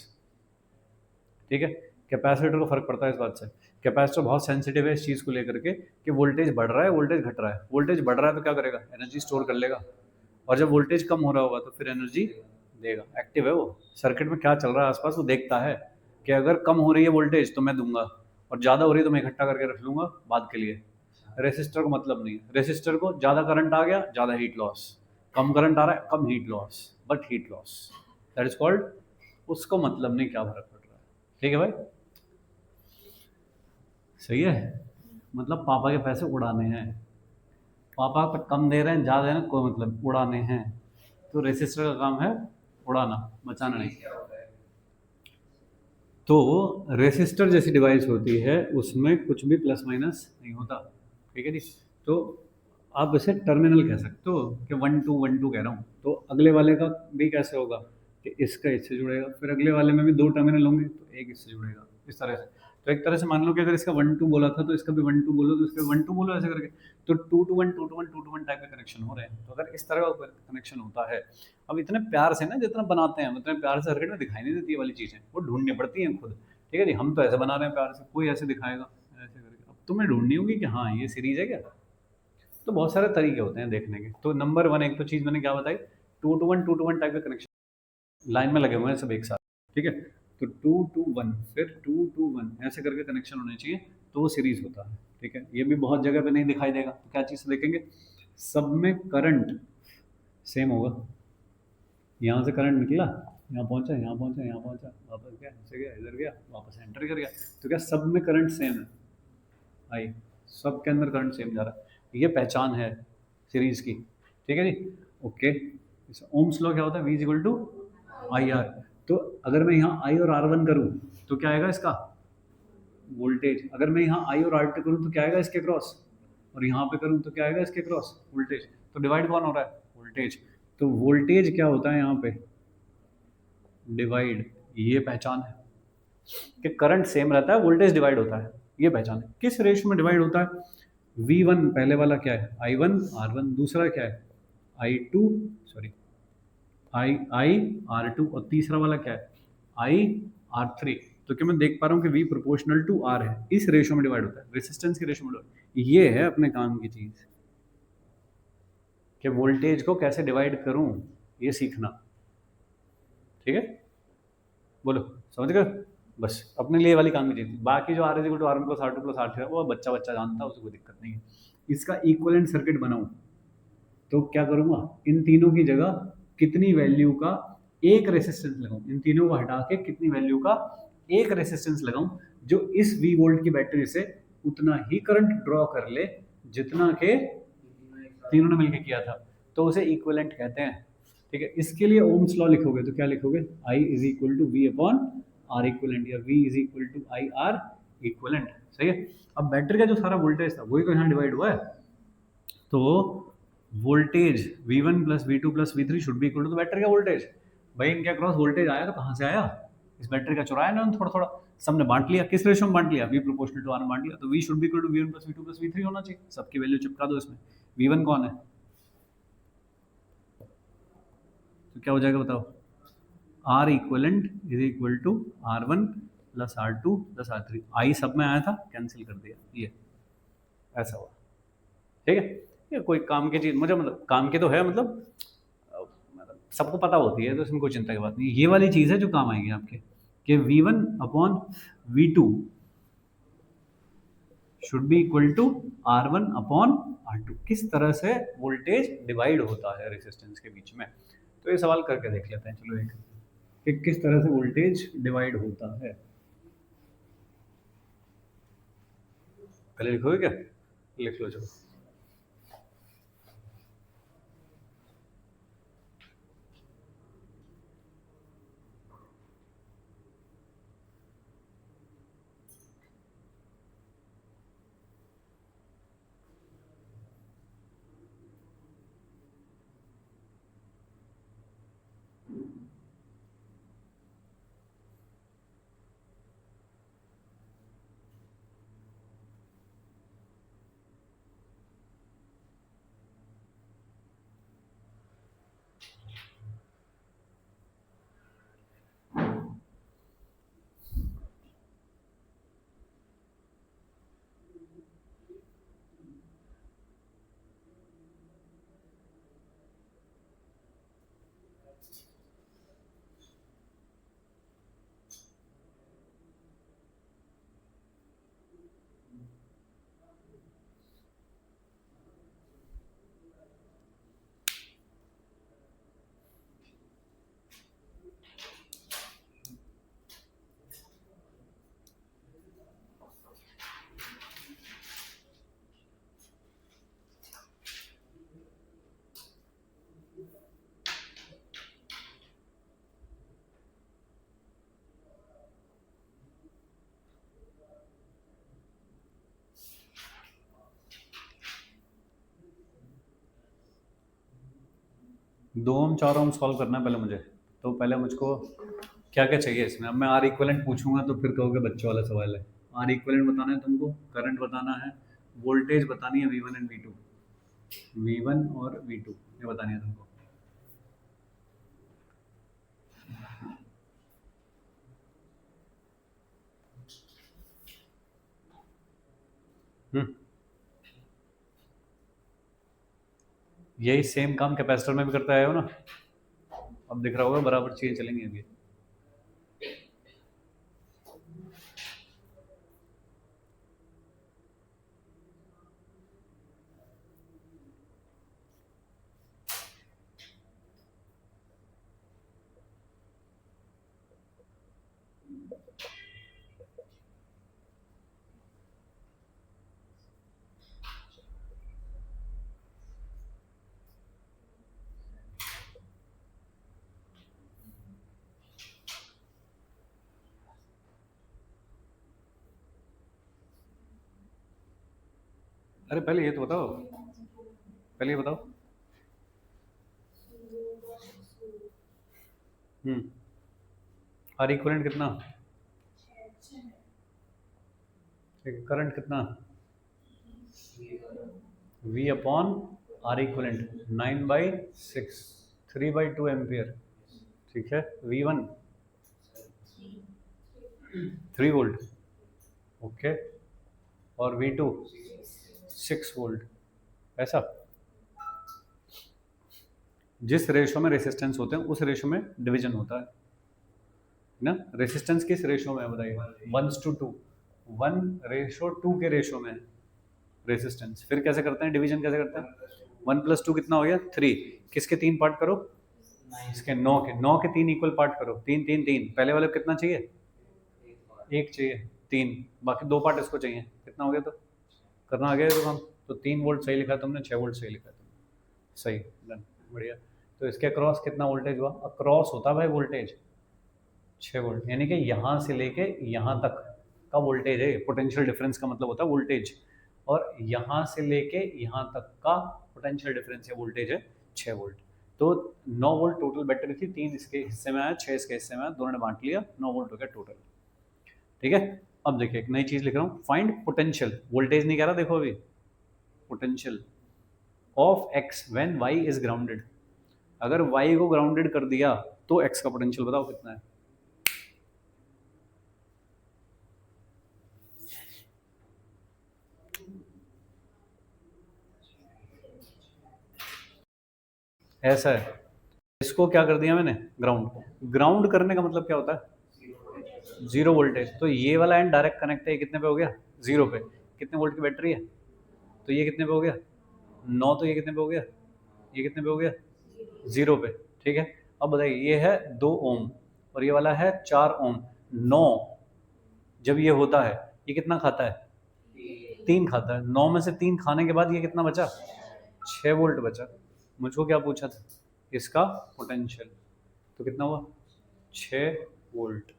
ठीक है, कैपेसिटर को फर्क पड़ता है इस बात से, कैपेसिटर बहुत सेंसिटिव है इस चीज़ को लेकर के कि वोल्टेज बढ़ रहा है वोल्टेज घट रहा है, वोल्टेज बढ़ रहा है तो क्या करेगा? एनर्जी स्टोर कर लेगा, और जब वोल्टेज कम हो रहा होगा तो फिर एनर्जी देगा। एक्टिव है वो, सर्किट में क्या चल रहा है आसपास वो देखता है कि अगर कम हो रही है वोल्टेज तो मैं दूंगा, और ज़्यादा हो रही है तो मैं इकट्ठा करके रख लूंगा बाद के लिए। रेसिस्टर को मतलब नहीं है, रेसिस्टर को ज़्यादा करंट आ गया ज़्यादा हीट लॉस, कम करंट आ रहा है कम heat loss, but heat loss that is called, उसको मतलब नहीं क्या फर्क पड़ रहा है। ठीक है भाई, सही है, मतलब पापा के पैसे उड़ाने हैं, पापा तो कम दे रहे हैं ज़्यादा दे रहे हैं कोई मतलब, उड़ाने हैं। तो रेसिस्टर का काम है उड़ाना, बचाना नहीं। क्या होता है? तो रेसिस्टर जैसी डिवाइस होती है उसमें कुछ भी प्लस माइनस नहीं होता, ठीक है जी। तो आप इसे टर्मिनल कह सकते हो कि 1 2 कह रहा हूँ, तो अगले वाले का भी कैसे होगा कि इसका इससे जुड़ेगा, फिर अगले वाले में भी 2 टर्मिनल होंगे तो एक इससे जुड़ेगा, इस तरह से। तो एक तरह से मान लो कि अगर इसका 1 2 बोला था तो इसका भी 1 2 बोलो, तो इसका 1 2 बोलो, ऐसे करके। तो 2 to 1 2 to 1 2 to 1 टाइप के कनेक्शन हो रहे हैं। तो अगर इस तरह का कनेक्शन होता है, अब इतने प्यार से ना जितना बनाते हैं उतने प्यार से सर्किट में दिखाई नहीं देती ये वाली चीज़ें, वो ढूंढनी पड़ती हैं खुद, ठीक है जी। हम तो ऐसे बना रहे हैं प्यार से, कोई ऐसे दिखाएगा ऐसे करके, अब तुम्हें ढूंढनी होगी कि हाँ ये सीरीज है क्या। तो बहुत सारे तरीके होते हैं देखने के। तो नंबर 1 एक तो चीज़ मैंने क्या बताई, 2 to 1 टाइप के कनेक्शन लाइन में लगे हुए हैं सब एक साथ, ठीक है। तो 2 to 1 फिर 2 to 1 ऐसे करके कनेक्शन होने चाहिए, तो वो सीरीज होता है, ठीक है। ये भी बहुत जगह पे नहीं दिखाई देगा, तो क्या चीज़ से देखेंगे, सब में करंट सेम होगा। यहाँ से करंट निकला, यहाँ पहुँचा, यहाँ पहुँचा, यहाँ पहुँचा, वापस गया, ऐसे गया, इधर गया, वापस एंटर कर गया, तो क्या सब में करंट सेम है, आई सब के अंदर करंट सेम जा रहा है। ये पहचान है सीरीज की, ठीक है जी। ओके, ओम्स लॉ क्या होता है, V is equal to I R. तो अगर मैं यहाँ I और R1 करूँ तो क्या आएगा इसका वोल्टेज, अगर मैं यहाँ I और R2 करूँ तो क्या आएगा इसके क्रॉस, और यहाँ पे करूँ तो क्या आएगा इसके क्रॉस वोल्टेज। तो डिवाइड कौन हो रहा है, वोल्टेज। तो वोल्टेज क्या होता है यहाँ पे, डिवाइड। ये पहचान है कि करंट सेम रहता है, वोल्टेज डिवाइड होता है, ये पहचान है। किस रेशियो में डिवाइड होता है, V1 पहले वाला क्या है, I1 R1, दूसरा क्या है I2 सॉरी I R2, और तीसरा वाला क्या है I R3। तो क्या मैं देख पा रहा हूँ कि V प्रोपोर्शनल टू R है, इस रेशियो में डिवाइड होता है, रेसिस्टेंस के रेशियो में डिवाइड। ये है अपने काम की चीज़ कि वोल्टेज को कैसे डिवाइड करूँ, ये सीखना, ठीक है। बोलो समझ गए, बस अपने लिए वाली काम की चीज़। बाकी जो R is equal to R1 plus R2 plus R3 है वो बच्चा बच्चा जानता है, उसको कोई दिक्कत नहीं है। इसका इक्विवेलेंट सर्किट बनाऊं तो क्या करूंगा, इन तीनों की जगह कितनी वैल्यू का एक रेसिस्टेंस लगाऊं, इन तीनों को हटा के कितनी वैल्यू का एक रेसिस्टेंस लगाऊं जो इस V वोल्ट की बैटरी से उतना ही करंट ड्रॉ कर ले जितना के तीनों ने मिलकर किया था, तो उसे इक्विवेलेंट कहते हैं, ठीक है। इसके लिए ओम्स लॉ लिखोगे तो क्या लिखोगे, I is equal to V upon R equivalent, या V is equal to I R equivalent, सही है। अब बैटरी का जो सारा वोल्टेज था वही तो यहाँ डिवाइड हुआ है, तो voltage V1 plus V2 plus V3 should be equal to battery का वोल्टेज। भाई इनके अक्रॉस वोल्टेज आया तो कहाँ से आया, इस बैटरी का चुराया ना थोड़ा थोड़ा, सबने बांट लिया, किस रेशियो में बांट लिया, V प्रोपोर्शनल टू R में बांट लिया, तो V should be equal to V1 plus V2 plus V3 होना चाहिए। सबकी वैल्यू चिपका दो इसमें, V1 कौन है, तो क्या हो जाएगा बताओ, R equivalent is equal to R1 plus R2 plus R3। I सब में आया था, कैंसिल कर दिया, ये ऐसा हुआ, ठीक है। ये कोई काम की चीज़, मुझे मतलब काम की तो है, मतलब सबको पता होती है, तो इसमें कोई चिंता की बात नहीं। ये वाली चीज़ है जो काम आएगी आपके, कि V1 upon V2 should be equal to R1 upon R2। किस तरह से वोल्टेज डिवाइड होता है रेसिस्टेंस के बीच में, तो ये सवाल करके देख लेते हैं। चलो एक, कि किस तरह से वोल्टेज डिवाइड होता है, पहले लिखोगे क्या, लिख लो चलो। 2 ओम 4 ओम सॉल्व करना है पहले मुझे। तो पहले मुझको क्या क्या चाहिए इसमें। अब मैं आर इक्वलेंट पूछूंगा तो फिर कहोगे बच्चों वाला सवाल है। आर इक्वलेंट बताना है तुमको, करंट बताना है, वोल्टेज बतानी है V1 एंड V2, V1 और V2 ये बतानी है तुमको। यही सेम काम कैपेसिटर में भी करते आए हो ना, अब दिख रहा होगा बराबर चीजें चलेंगी अभी। अरे पहले ये तो बताओ, पहले ये बताओ। आर इक्वलेंट कितना, करंट कितना, V upon R equivalent 9/6, 3/2 ampere. ठीक है, V1 3 वोल्ट, ओके, और V2 6 वोल्ट। ऐसा जिस रेशो में रेसिस्टेंस होते हैं उस रेशो में डिवीजन होता है ना। रेसिस्टेंस किस रेशो में है बताइए, 1:2, 1:2 के रेशो में रेसिस्टेंस। फिर कैसे करते हैं डिवीजन, कैसे करते हैं, 1+2 कितना हो गया 3, किसके 3 पार्ट करो, इसके 9 के 3 इक्वल पार्ट करो, 3 3 3, पहले वाले कितना चाहिए, 1 चाहिए, 3, बाकी 2 पार्ट इसको चाहिए, कितना हो गया, तो करना आ गया तो हम तो 3 वोल्ट सही लिखा तुमने, 6 वोल्ट सही लिखा तुमने, सही, डन, बढ़िया। तो इसके अक्रॉस कितना वोल्टेज हुआ, अक्रॉस होता भाई वोल्टेज 6 वोल्ट, यानी कि यहाँ से लेके यहाँ तक का वोल्टेज है। पोटेंशियल डिफरेंस का मतलब होता है वोल्टेज, और यहाँ से लेके यहाँ तक का पोटेंशियल डिफरेंस या वोल्टेज है 6 वोल्ट। तो 9 वोल्ट टोटल बैटरी थी, 3 इसके हिस्से में आया, 6 इसके हिस्से में आया, दोनों ने बांट लिया, 9 वोल्ट हो गया टोटल। ठीक है, अब देखिए एक नई चीज लिख रहा हूँ, फाइंड पोटेंशियल, वोल्टेज नहीं कह रहा, देखो अभी potential of X when Y is grounded. अगर वाई को ग्राउंडेड कर दिया तो एक्स का पोटेंशियल बताओ कितना है। ऐसा है, इसको क्या कर दिया मैंने, ग्राउंड। ग्राउंड करने का मतलब क्या होता है, 0 वोल्टेज। तो ये वाला एंड डायरेक्ट कनेक्ट है, ये कितने पे हो गया, 0 पे। कितने वोल्ट की बैटरी है, तो ये कितने पे हो गया 9, तो ये कितने पे हो गया, ये कितने पे हो गया 0 पे। ठीक है, अब बताइए ये है 2 ओम और ये वाला है 4 ओम। 9 जब ये होता है ये कितना खाता है, 3 खाता है। 9 में से 3 खाने के बाद ये कितना बचा, 6 वोल्ट बचा। मुझको क्या पूछा था, इसका पोटेंशियल, तो कितना हुआ 6 वोल्ट।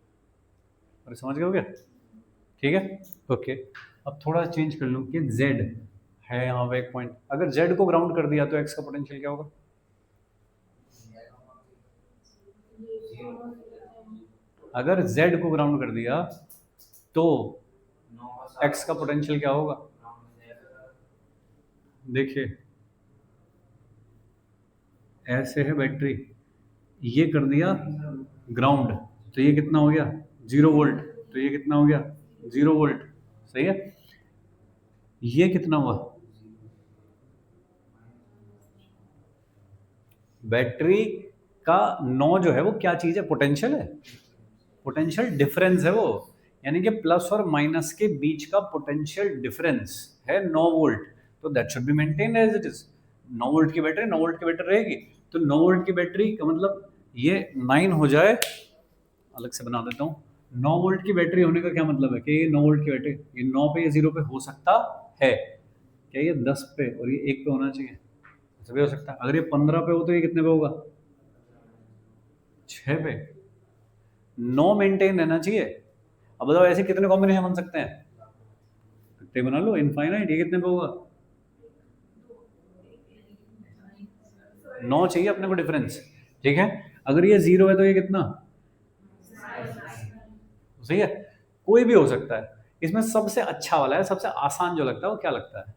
और समझ गए हो क्या, ठीक है, ओके। अब थोड़ा चेंज कर लूँ कि Z है यहाँ पे एक पॉइंट, अगर Z को ग्राउंड कर दिया तो X का पोटेंशियल क्या होगा, अगर Z को ग्राउंड कर दिया तो X का पोटेंशियल क्या होगा। देखिए ऐसे है बैटरी, ये कर दिया ग्राउंड तो ये कितना हो गया 0 वोल्ट, तो ये कितना हो गया 0 वोल्ट, सही है। ये कितना हुआ, बैटरी का 9 जो है वो क्या चीज है, पोटेंशियल है, पोटेंशियल डिफरेंस है वो, यानी कि प्लस और माइनस के बीच का पोटेंशियल डिफरेंस है 9 वोल्ट। तो that should be maintained as it is. 9 volt की बैटरी 9 वोल्ट की बैटरी रहेगी, तो 9 वोल्ट की बैटरी का मतलब ये 9 हो जाए, अलग से बना देता हूँ। 9 वोल्ट की बैटरी होने का क्या मतलब है कि ये 9 वोल्ट की बैटरी, ये 9 पे, ये 0 पे हो सकता है क्या, ये 10 पे और ये 1 पे होना चाहिए, ऐसा भी हो सकता है। अगर ये 15 पे हो तो ये कितने पे होगा, 6 पे। 9 मेंटेन रहना चाहिए। अब बताओ ऐसे कितने कॉम्बिनेशन बन सकते हैं, कितने बना लो, इनफाइनाइट। ये कितने पे होगा, 9 चाहिए अपने को डिफरेंस, ठीक है। अगर ये 0 है तो ये कितना सही है, कोई भी हो सकता है। इसमें सबसे अच्छा वाला है, सबसे आसान जो लगता है वो क्या लगता है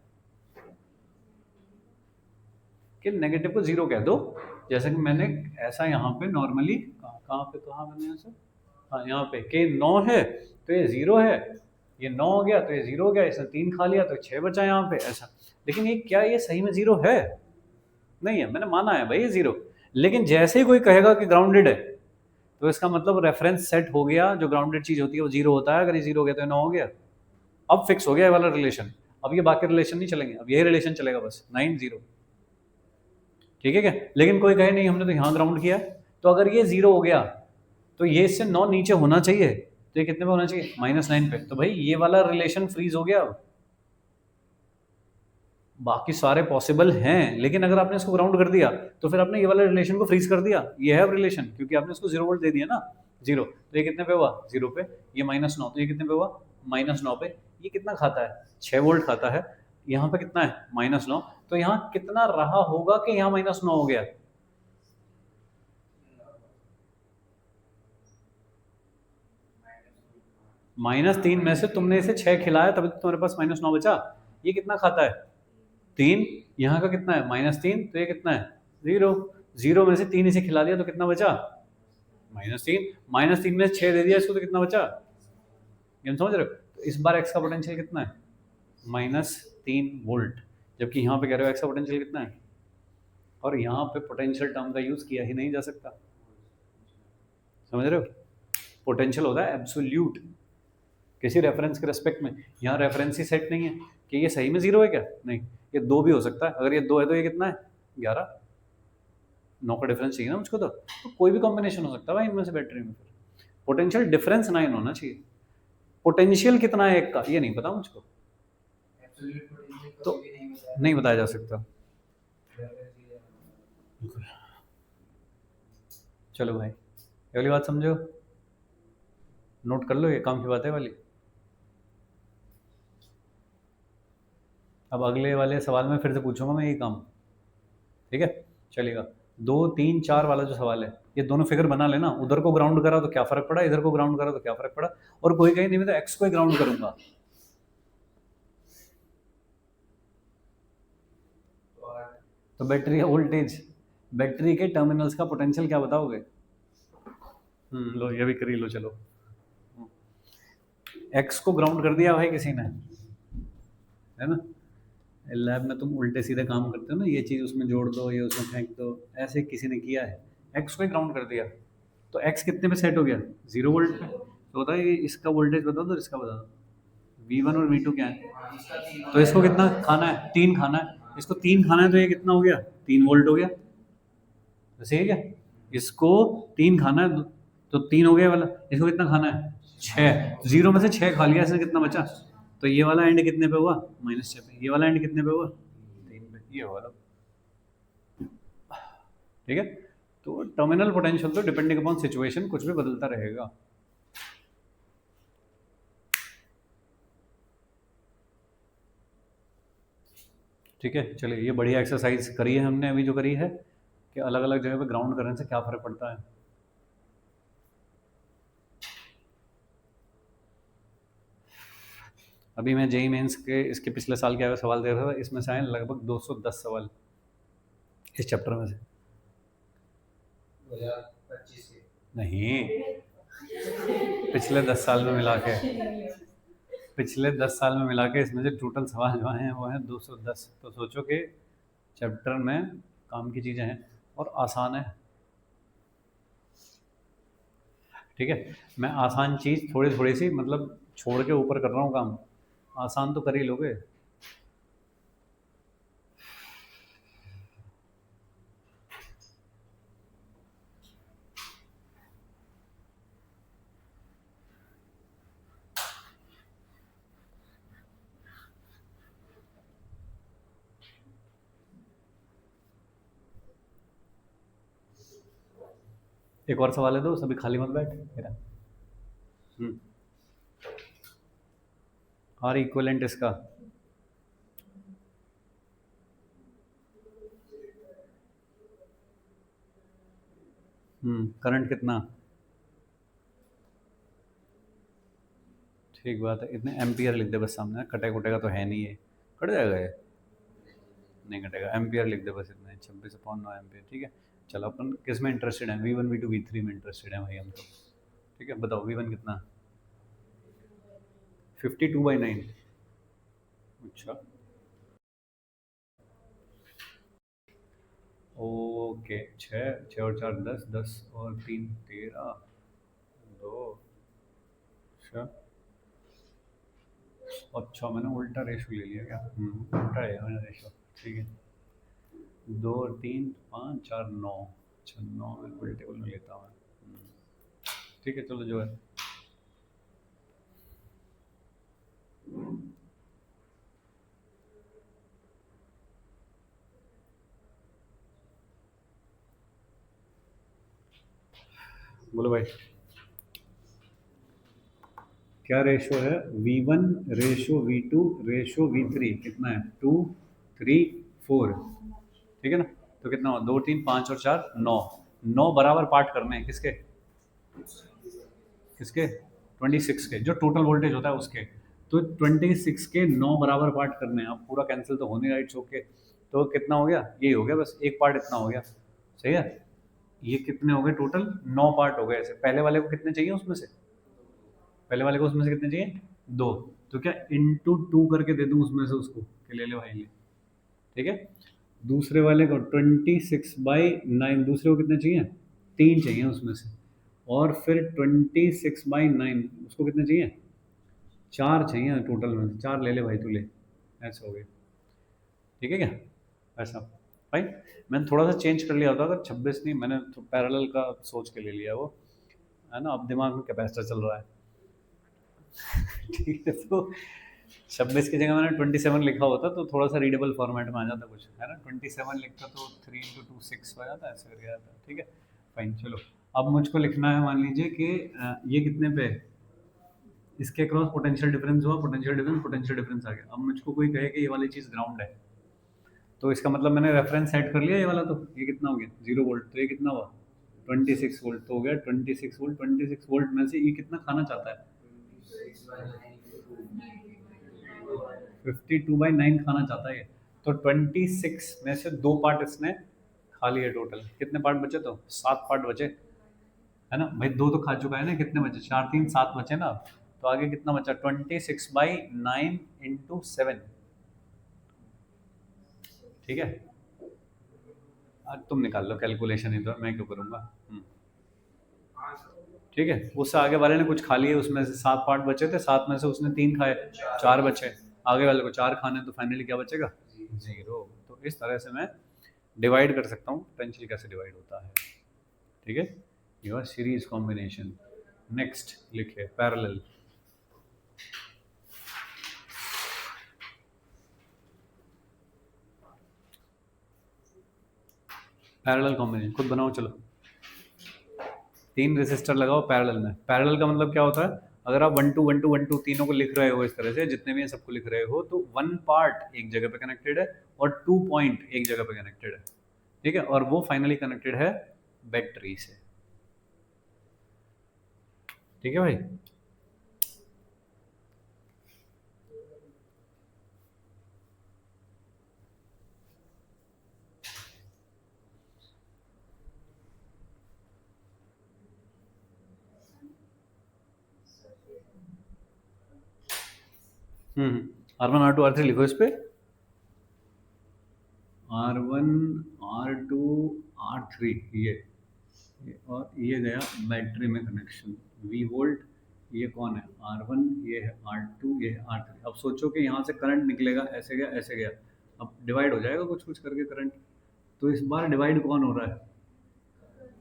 कि नेगेटिव को 0 कह दो। जैसे कि मैंने ऐसा यहाँ पे नॉर्मली कहाँ मैंने ऐसा, हाँ यहाँ पे कि 9 है तो ये 0 है, ये 9 हो गया तो ये 0 हो गया, इसने 3 खा लिया तो 6 बचा यहाँ पे ऐसा। लेकिन ये क्या ये सही में 0 है? नहीं है, मैंने माना है भाई ये 0, लेकिन जैसे ही कोई कहेगा कि ग्राउंडेड है तो इसका मतलब रेफरेंस सेट हो गया, जो ग्राउंडेड चीज होती है वो 0 होता है। अगर ये 0 हो गया तो ये 9 हो गया, अब फिक्स हो गया ये वाला रिलेशन। अब ये बाकी रिलेशन नहीं चलेंगे, अब यही रिलेशन चलेगा बस 9 0, ठीक है क्या। लेकिन कोई कहे नहीं हमने तो यहाँ ग्राउंड किया, तो अगर ये 0 हो गया तो ये इससे 9 नीचे होना चाहिए, तो ये कितने पे होना चाहिए -9 पे। तो भाई ये वाला रिलेशन फ्रीज हो गया। अब बाकी सारे पॉसिबल हैं, लेकिन अगर आपने इसको ग्राउंड कर दिया तो फिर आपने ये वाला रिलेशन को फ्रीज कर दिया। ये है अब रिलेशन, क्योंकि आपने इसको 0 वोल्ट दे दिया ना 0, तो ये कितने पे हुआ 0 पे, ये -9 तो ये कितने पे हुआ -9 पे। ये कितना खाता है 6 वोल्ट खाता है, यहाँ पे कितना है -9, तो यहाँ कितना रहा होगा कि यहाँ -9 हो गया। -3 में से तुमने इसे 6 खिलाया तभी तो तुम्हारे पास -9 बचा। ये कितना खाता है 3, यहाँ का कितना है -3, तो ये कितना है 0, 0 में से 3 इसे खिला दिया तो कितना बचा -3, -3 में से 6 दे दिया इसको तो कितना बचा। ये हम समझ रहे हो। तो इस बार x का पोटेंशियल कितना है -3 वोल्ट, जबकि यहाँ पे कह रहे हो x का पोटेंशियल कितना है, और यहाँ पे पोटेंशियल टर्म का यूज किया ही नहीं जा सकता, समझ रहे हो। पोटेंशियल होता है एब्सोल्यूट किसी रेफरेंस के रेस्पेक्ट में। यहाँ रेफरेंस ही सेट नहीं है कि ये सही में 0 है क्या, नहीं, ये 2 भी हो सकता है। अगर ये 2 है तो ये कितना है 11, 9 का डिफरेंस चाहिए ना मुझको, तो कोई भी कॉम्बिनेशन हो सकता है भाई इनमें से बैटरी में। फिर पोटेंशियल डिफरेंस 9 होना चाहिए। पोटेंशियल कितना है एक का ये नहीं पता मुझको, एब्सोल्यूट पोटेंशियल तो कभी भी नहीं बताया। नहीं बताया जा सकता। चलो भाई ये वाली बात समझो, नोट कर लो, ये काम की बात है वाली। अब अगले वाले सवाल में फिर से पूछूंगा मैं ये काम, ठीक है चलेगा। 2 3 4 वाला जो सवाल है ये दोनों फिगर बना लेना, उधर को ग्राउंड करा तो क्या फर्क पड़ा, इधर को ग्राउंड करा तो क्या फर्क पड़ा। और कोई कहीं नहीं मैं तो एक्स को ही ग्राउंड करूंगा, तो बैटरी का वोल्टेज, बैटरी के टर्मिनल्स का पोटेंशियल क्या बताओगे। लो ये भी करी लो चलो। एक्स को ग्राउंड कर दिया भाई किसी ने, है ना। लैब में तुम उल्टे सीधे काम करते हो ना, ये चीज़ उसमें जोड़ दो, ये उसमें फेंक दो, ऐसे किसी ने किया है। एक्स को ही ग्राउंड कर दिया तो एक्स कितने पे सेट हो गया 0 वोल्ट पे। तो होता है इसका वोल्टेज बता दो, इसका बता दो। V1 और V2 क्या है, तो इसको कितना खाना है 3 खाना है, इसको 3 खाना है तो ये कितना हो गया 3 वोल्ट हो गया, तो सही है क्या। इसको 3 खाना है तो 3 हो गया वाला, इसको कितना खाना है 6, 0 में से 6 खा लिया इसने, कितना बचा। तो ये वाला एंड कितने पे हुआ -6 पे, ये वाला एंड कितने पे हुआ 3 पे, ये वाला, ठीक है। तो टर्मिनल पोटेंशियल तो डिपेंडिंग अपॉन सिचुएशन कुछ भी बदलता रहेगा। ठीक है चलिए, ये बढ़िया एक्सरसाइज करी है हमने अभी जो करी है कि अलग अलग जगह पे ग्राउंड करने से क्या फर्क पड़ता है। अभी मैं जेई मेंस के इसके पिछले साल के सवाल दे रहा था, इसमें से आए लगभग 210 सवाल इस चैप्टर में से। 2025 के नहीं, पिछले 10 साल में मिला के, पिछले 10 साल में मिला के इसमें से टोटल सवाल जो हैं वो हैं 210। तो सोचो कि चैप्टर में काम की चीज़ें हैं और आसान है, ठीक है। मैं आसान चीज़ थोड़ी थोड़ी सी मतलब छोड़ के ऊपर कर रहा हूँ काम, आसान तो कर ही लोगे। एक और सवाल है, तो सभी खाली मत बैठ मेरा। आर इक्वलेंट इसका करंट कितना, ठीक बात है, इतने एम्पियर लिख दे बस सामने, कटे कुटेगा तो है नहीं, है कट जाएगा ये, नहीं कटेगा, एम्पियर लिख दे बस इतना, 26/9 एम्पियर। ठीक है, चलो अपन किस में इंटरेस्टेड है, V1 V2 V3 में इंटरेस्टेड है भाई हम तो। ठीक है, बताओ V1 कितना, 52/9। अच्छा ओके, 6 और 4 10, 10 और 3 13, 2, अच्छा अच्छा मैंने उल्टा रेशो ले लिया क्या, उल्टा है मैंने रेशो, ठीक है, 2 और 3 5 4 9, अच्छा 9 में उल्टे में लेता हूँ मैं। ठीक है चलो जो है, बोलो भाई क्या रेशो है, V1 ratio V2 ratio V3 कितना है, 2 3 4, ठीक है ना, तो कितना हुआ, 2 3 5 और 4 9, 9 बराबर पार्ट करने हैं किसके, किसके 26 के, जो टोटल वोल्टेज होता है उसके, तो 26 के 9 बराबर पार्ट करने हैं, अब पूरा कैंसिल तो होने राइट ओके, तो कितना हो गया, यही हो गया बस, एक पार्ट इतना हो गया, सही है, ये कितने हो गए टोटल, 9 पार्ट हो गए ऐसे, पहले वाले को कितने चाहिए उसमें से, पहले वाले को उसमें से कितने चाहिए, 2, तो क्या इंटू 2 करके दे दूं उसमें से उसको, कि ले ले भाई ले, ठीक है, दूसरे वाले को 26/9, दूसरे को कितने चाहिए, 3 चाहिए उसमें से, और फिर 26/9 उसको कितने चाहिए, 4 चाहिए टोटल में, 4 ले ले भाई तू ले, ऐसा हो गया, ठीक है क्या, ऐसा भाई, मैंने थोड़ा सा चेंज कर लिया होता, अगर 26 नहीं, मैंने तो पैरेलल का सोच के ले लिया वो, है ना, अब दिमाग में कैपेसिटर चल रहा है। ठीक है, तो 26 की जगह मैंने 27 लिखा होता तो थोड़ा सा रीडेबल फॉर्मेट में आ जाता कुछ, है ना, 27 लिखता तो 3 × 2 6 हो जाता, ऐसे करके आता, ठीक है फाइन। चलो अब मुझको लिखना है, मान लीजिए कि ये कितने पे, इसके क्रॉस पोटेंशियल डिफरेंस हुआ, पोटेंशियल डिफरेंस आ गया, अब मुझको कोई कहे कि ये वाली चीज़ ग्राउंड है, तो इसका मतलब मैंने रेफरेंस सेट कर लिया ये वाला, तो ये कितना हो गया 0 वोल्ट, तो ये कितना हुआ 26 वोल्ट, तो हो गया 26 वोल्ट, 26 वोल्ट में से ये कितना खाना चाहता है, 52/9 खाना चाहता है ये, तो 26 में से 2 पार्ट इसने खा लिए, टोटल कितने पार्ट बचे, तो 7 पार्ट बचे, है ना भाई, 2 तो खा चुका है ना, कितने बचे 4 3 7 बचे ना, तो आगे कितना बचा 26/9 × 7, ठीक है, आज तुम निकाल लो कैलकुलेशन, ही तो मैं क्यों करूँगा, ठीक है, उससे आगे वाले ने कुछ खा लिए, उसमें से 7 पार्ट बचे थे, 7 में से उसने 3 खाए, 4 बचे, आगे वाले को 4 खाने, तो फाइनली क्या बचेगा 0। तो इस तरह से मैं डिवाइड कर सकता हूँ, पोटेंशियल कैसे डिवाइड होता है, ठीक है, योर सीरीज कॉम्बिनेशन। नेक्स्ट लिखे पैरेलल, पैरेलल कॉम्बिनेशन खुद बनाओ, चलो 3 रेसिस्टर लगाओ पैरेलल में, पैरेलल का मतलब क्या होता है, अगर आप 1 2 1 2 1 2 तीनों को लिख रहे हो इस तरह से, जितने भी हैं सबको लिख रहे हो, तो 1 पार्ट एक जगह पे कनेक्टेड है और 2 पॉइंट एक जगह पे कनेक्टेड है, ठीक है, और वो फाइनली कनेक्टेड है बैटरी से, ठीक है भाई। R1 R2 R3 लिखो इस पे, R1 R2 R3 ये और ये गया बैटरी में कनेक्शन, V वोल्ट, ये कौन है R1, ये है R2, ये है R3। अब सोचो कि यहाँ से करंट निकलेगा, ऐसे गया ऐसे गया, अब डिवाइड हो जाएगा कुछ कुछ करके करंट, तो इस बार डिवाइड कौन हो रहा है,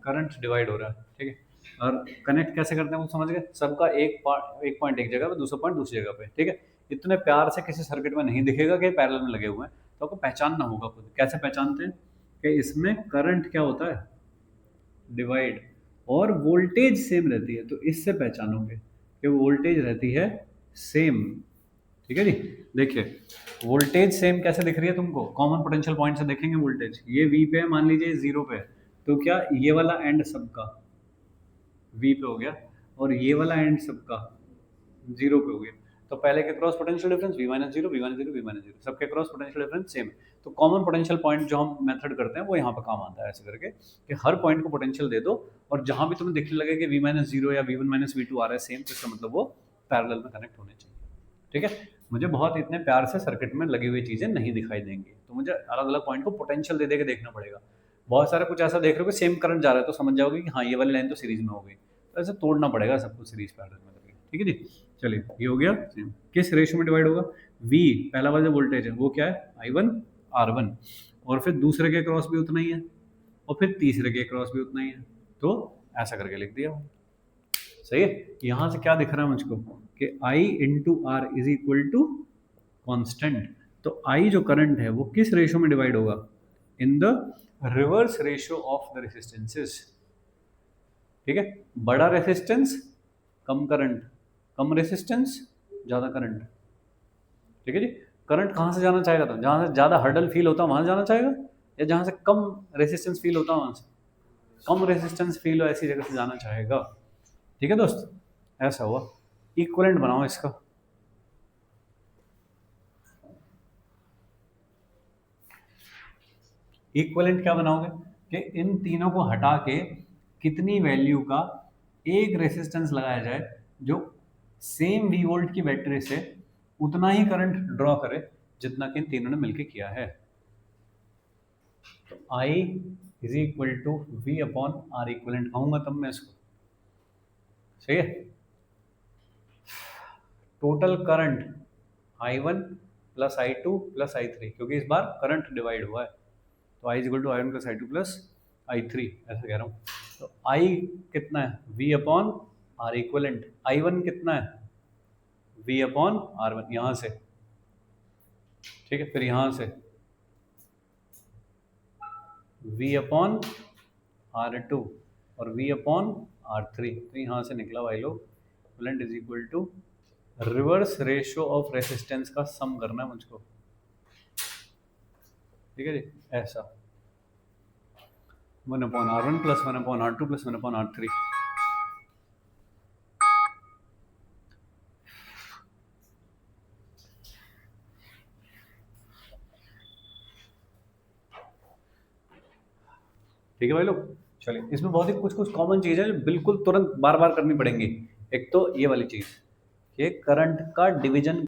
करंट डिवाइड हो रहा है, ठीक है, और कनेक्ट कैसे करते हैं वो समझ गए, सबका एक पॉइंट एक जगह पे, दूसरा पॉइंट दूसरी जगह पे, ठीक है, इतने प्यार से किसी सर्किट में नहीं दिखेगा कि पैरेलल में लगे हुए हैं, तो आपको पहचानना होगा खुद, कैसे पहचानते हैं कि इसमें करंट क्या होता है डिवाइड, और वोल्टेज सेम रहती है, तो इससे पहचानोगे कि वोल्टेज रहती है सेम, ठीक है जी। देखिए वोल्टेज सेम कैसे दिख रही है तुमको, कॉमन पोटेंशियल पॉइंट से देखेंगे वोल्टेज, ये V पे है मान लीजिए 0 पे है, तो क्या ये वाला एंड सबका V पे हो गया और ये वाला एंड सबका 0 पे हो गया। तो पहले के cross potential difference V minus zero, V minus zero, V minus zero, सबके क्रॉस पोटेंशियल डिफरेंस सेम है। तो कॉमन पोटेंशियल पॉइंट जो हम मेथड करते हैं वो यहाँ पे काम आता है, ऐसे करके कि हर पॉइंट को पोटेंशियल दे दो और जहाँ भी तुम्हें दिखने लगे कि V माइनस जीरो या V1 माइनस V2 आ रहा है सेम, तो इसका मतलब वो पैरेलल में कनेक्ट होने चाहिए। ठीक है, मुझे बहुत इतने प्यार से सर्किट में लगी हुई चीज़ें नहीं दिखाई देंगी, तो मुझे अलग अलग पॉइंट को पोटेंशियल दे के देखना पड़ेगा। बहुत सारे कुछ ऐसा देख रहे हो कि सेम करंट जा रहा है तो समझ जाओगे कि हाँ ये वाली लाइन तो सीरीज में हो गई, तो ऐसे तोड़ना पड़ेगा सब कुछ सीरीज पैरेलल में करके। ठीक है जी, चलिए ये हो गया। किस रेशियो में डिवाइड होगा? V पहला वाला जो वोल्टेज है वो क्या है? I1 R1, और फिर दूसरे के क्रॉस भी उतना ही है और फिर तीसरे के क्रॉस भी उतना ही है, तो ऐसा करके लिख दिया। सही है। यहाँ से क्या दिख रहा है मुझको कि I into R is equal to constant. तो I जो करंट है वो किस रेशियो में डिवाइड होगा? In the reverse ratio of the resistances. ठीक है, बड़ा रेसिस्टेंस कम करंट, कम रेसिस्टेंस ज़्यादा करंट। ठीक है जी, करंट कहाँ से जाना चाहेगा? तो जहाँ से ज़्यादा हर्डल फील होता है वहाँ जाना चाहेगा, या जहाँ से कम रेसिस्टेंस फील होता है वहाँ से? कम रेसिस्टेंस फील हो ऐसी जगह से जाना चाहेगा। ठीक है दोस्त, ऐसा हुआ। इक्विवेलेंट बनाओ इसका। इक्विवेलेंट क्या बनाओगे कि इन तीनों को हटा के कितनी वैल्यू का एक रेसिस्टेंस लगाया जाए जो सेम V वोल्ट की बैटरी से उतना ही करंट ड्रॉ करे जितना कि इन तीनों ने मिलकर किया है। तो I is equal to V upon R equivalent कहूंगा तब मैं इसको। सही है। Total current I1 plus I2 plus I3, क्योंकि इस बार करंट डिवाइड हुआ है, तो I is equal to I1 plus I2 plus I3, ऐसा कह रहा हूँ। तो I कितना है? V upon R equivalent. I1 कितना है? V अपॉन R1, यहाँ से। ठीक है, फिर यहाँ से V अपॉन R2 और V अपॉन R3, तो यहाँ से निकला भाई लोग equivalent is equal to reverse ratio of resistance का सम करना है मुझको। ठीक है जी, ऐसा 1 upon R1 plus 1 upon R2 plus 1 upon R3। ठीक है भाई लोग, चलिए इसमें बहुत ही कुछ कुछ कॉमन चीज़ है जो बिल्कुल तुरंत बार बार करनी पड़ेंगी। एक तो ये वाली चीज़ कि करंट का डिवीजन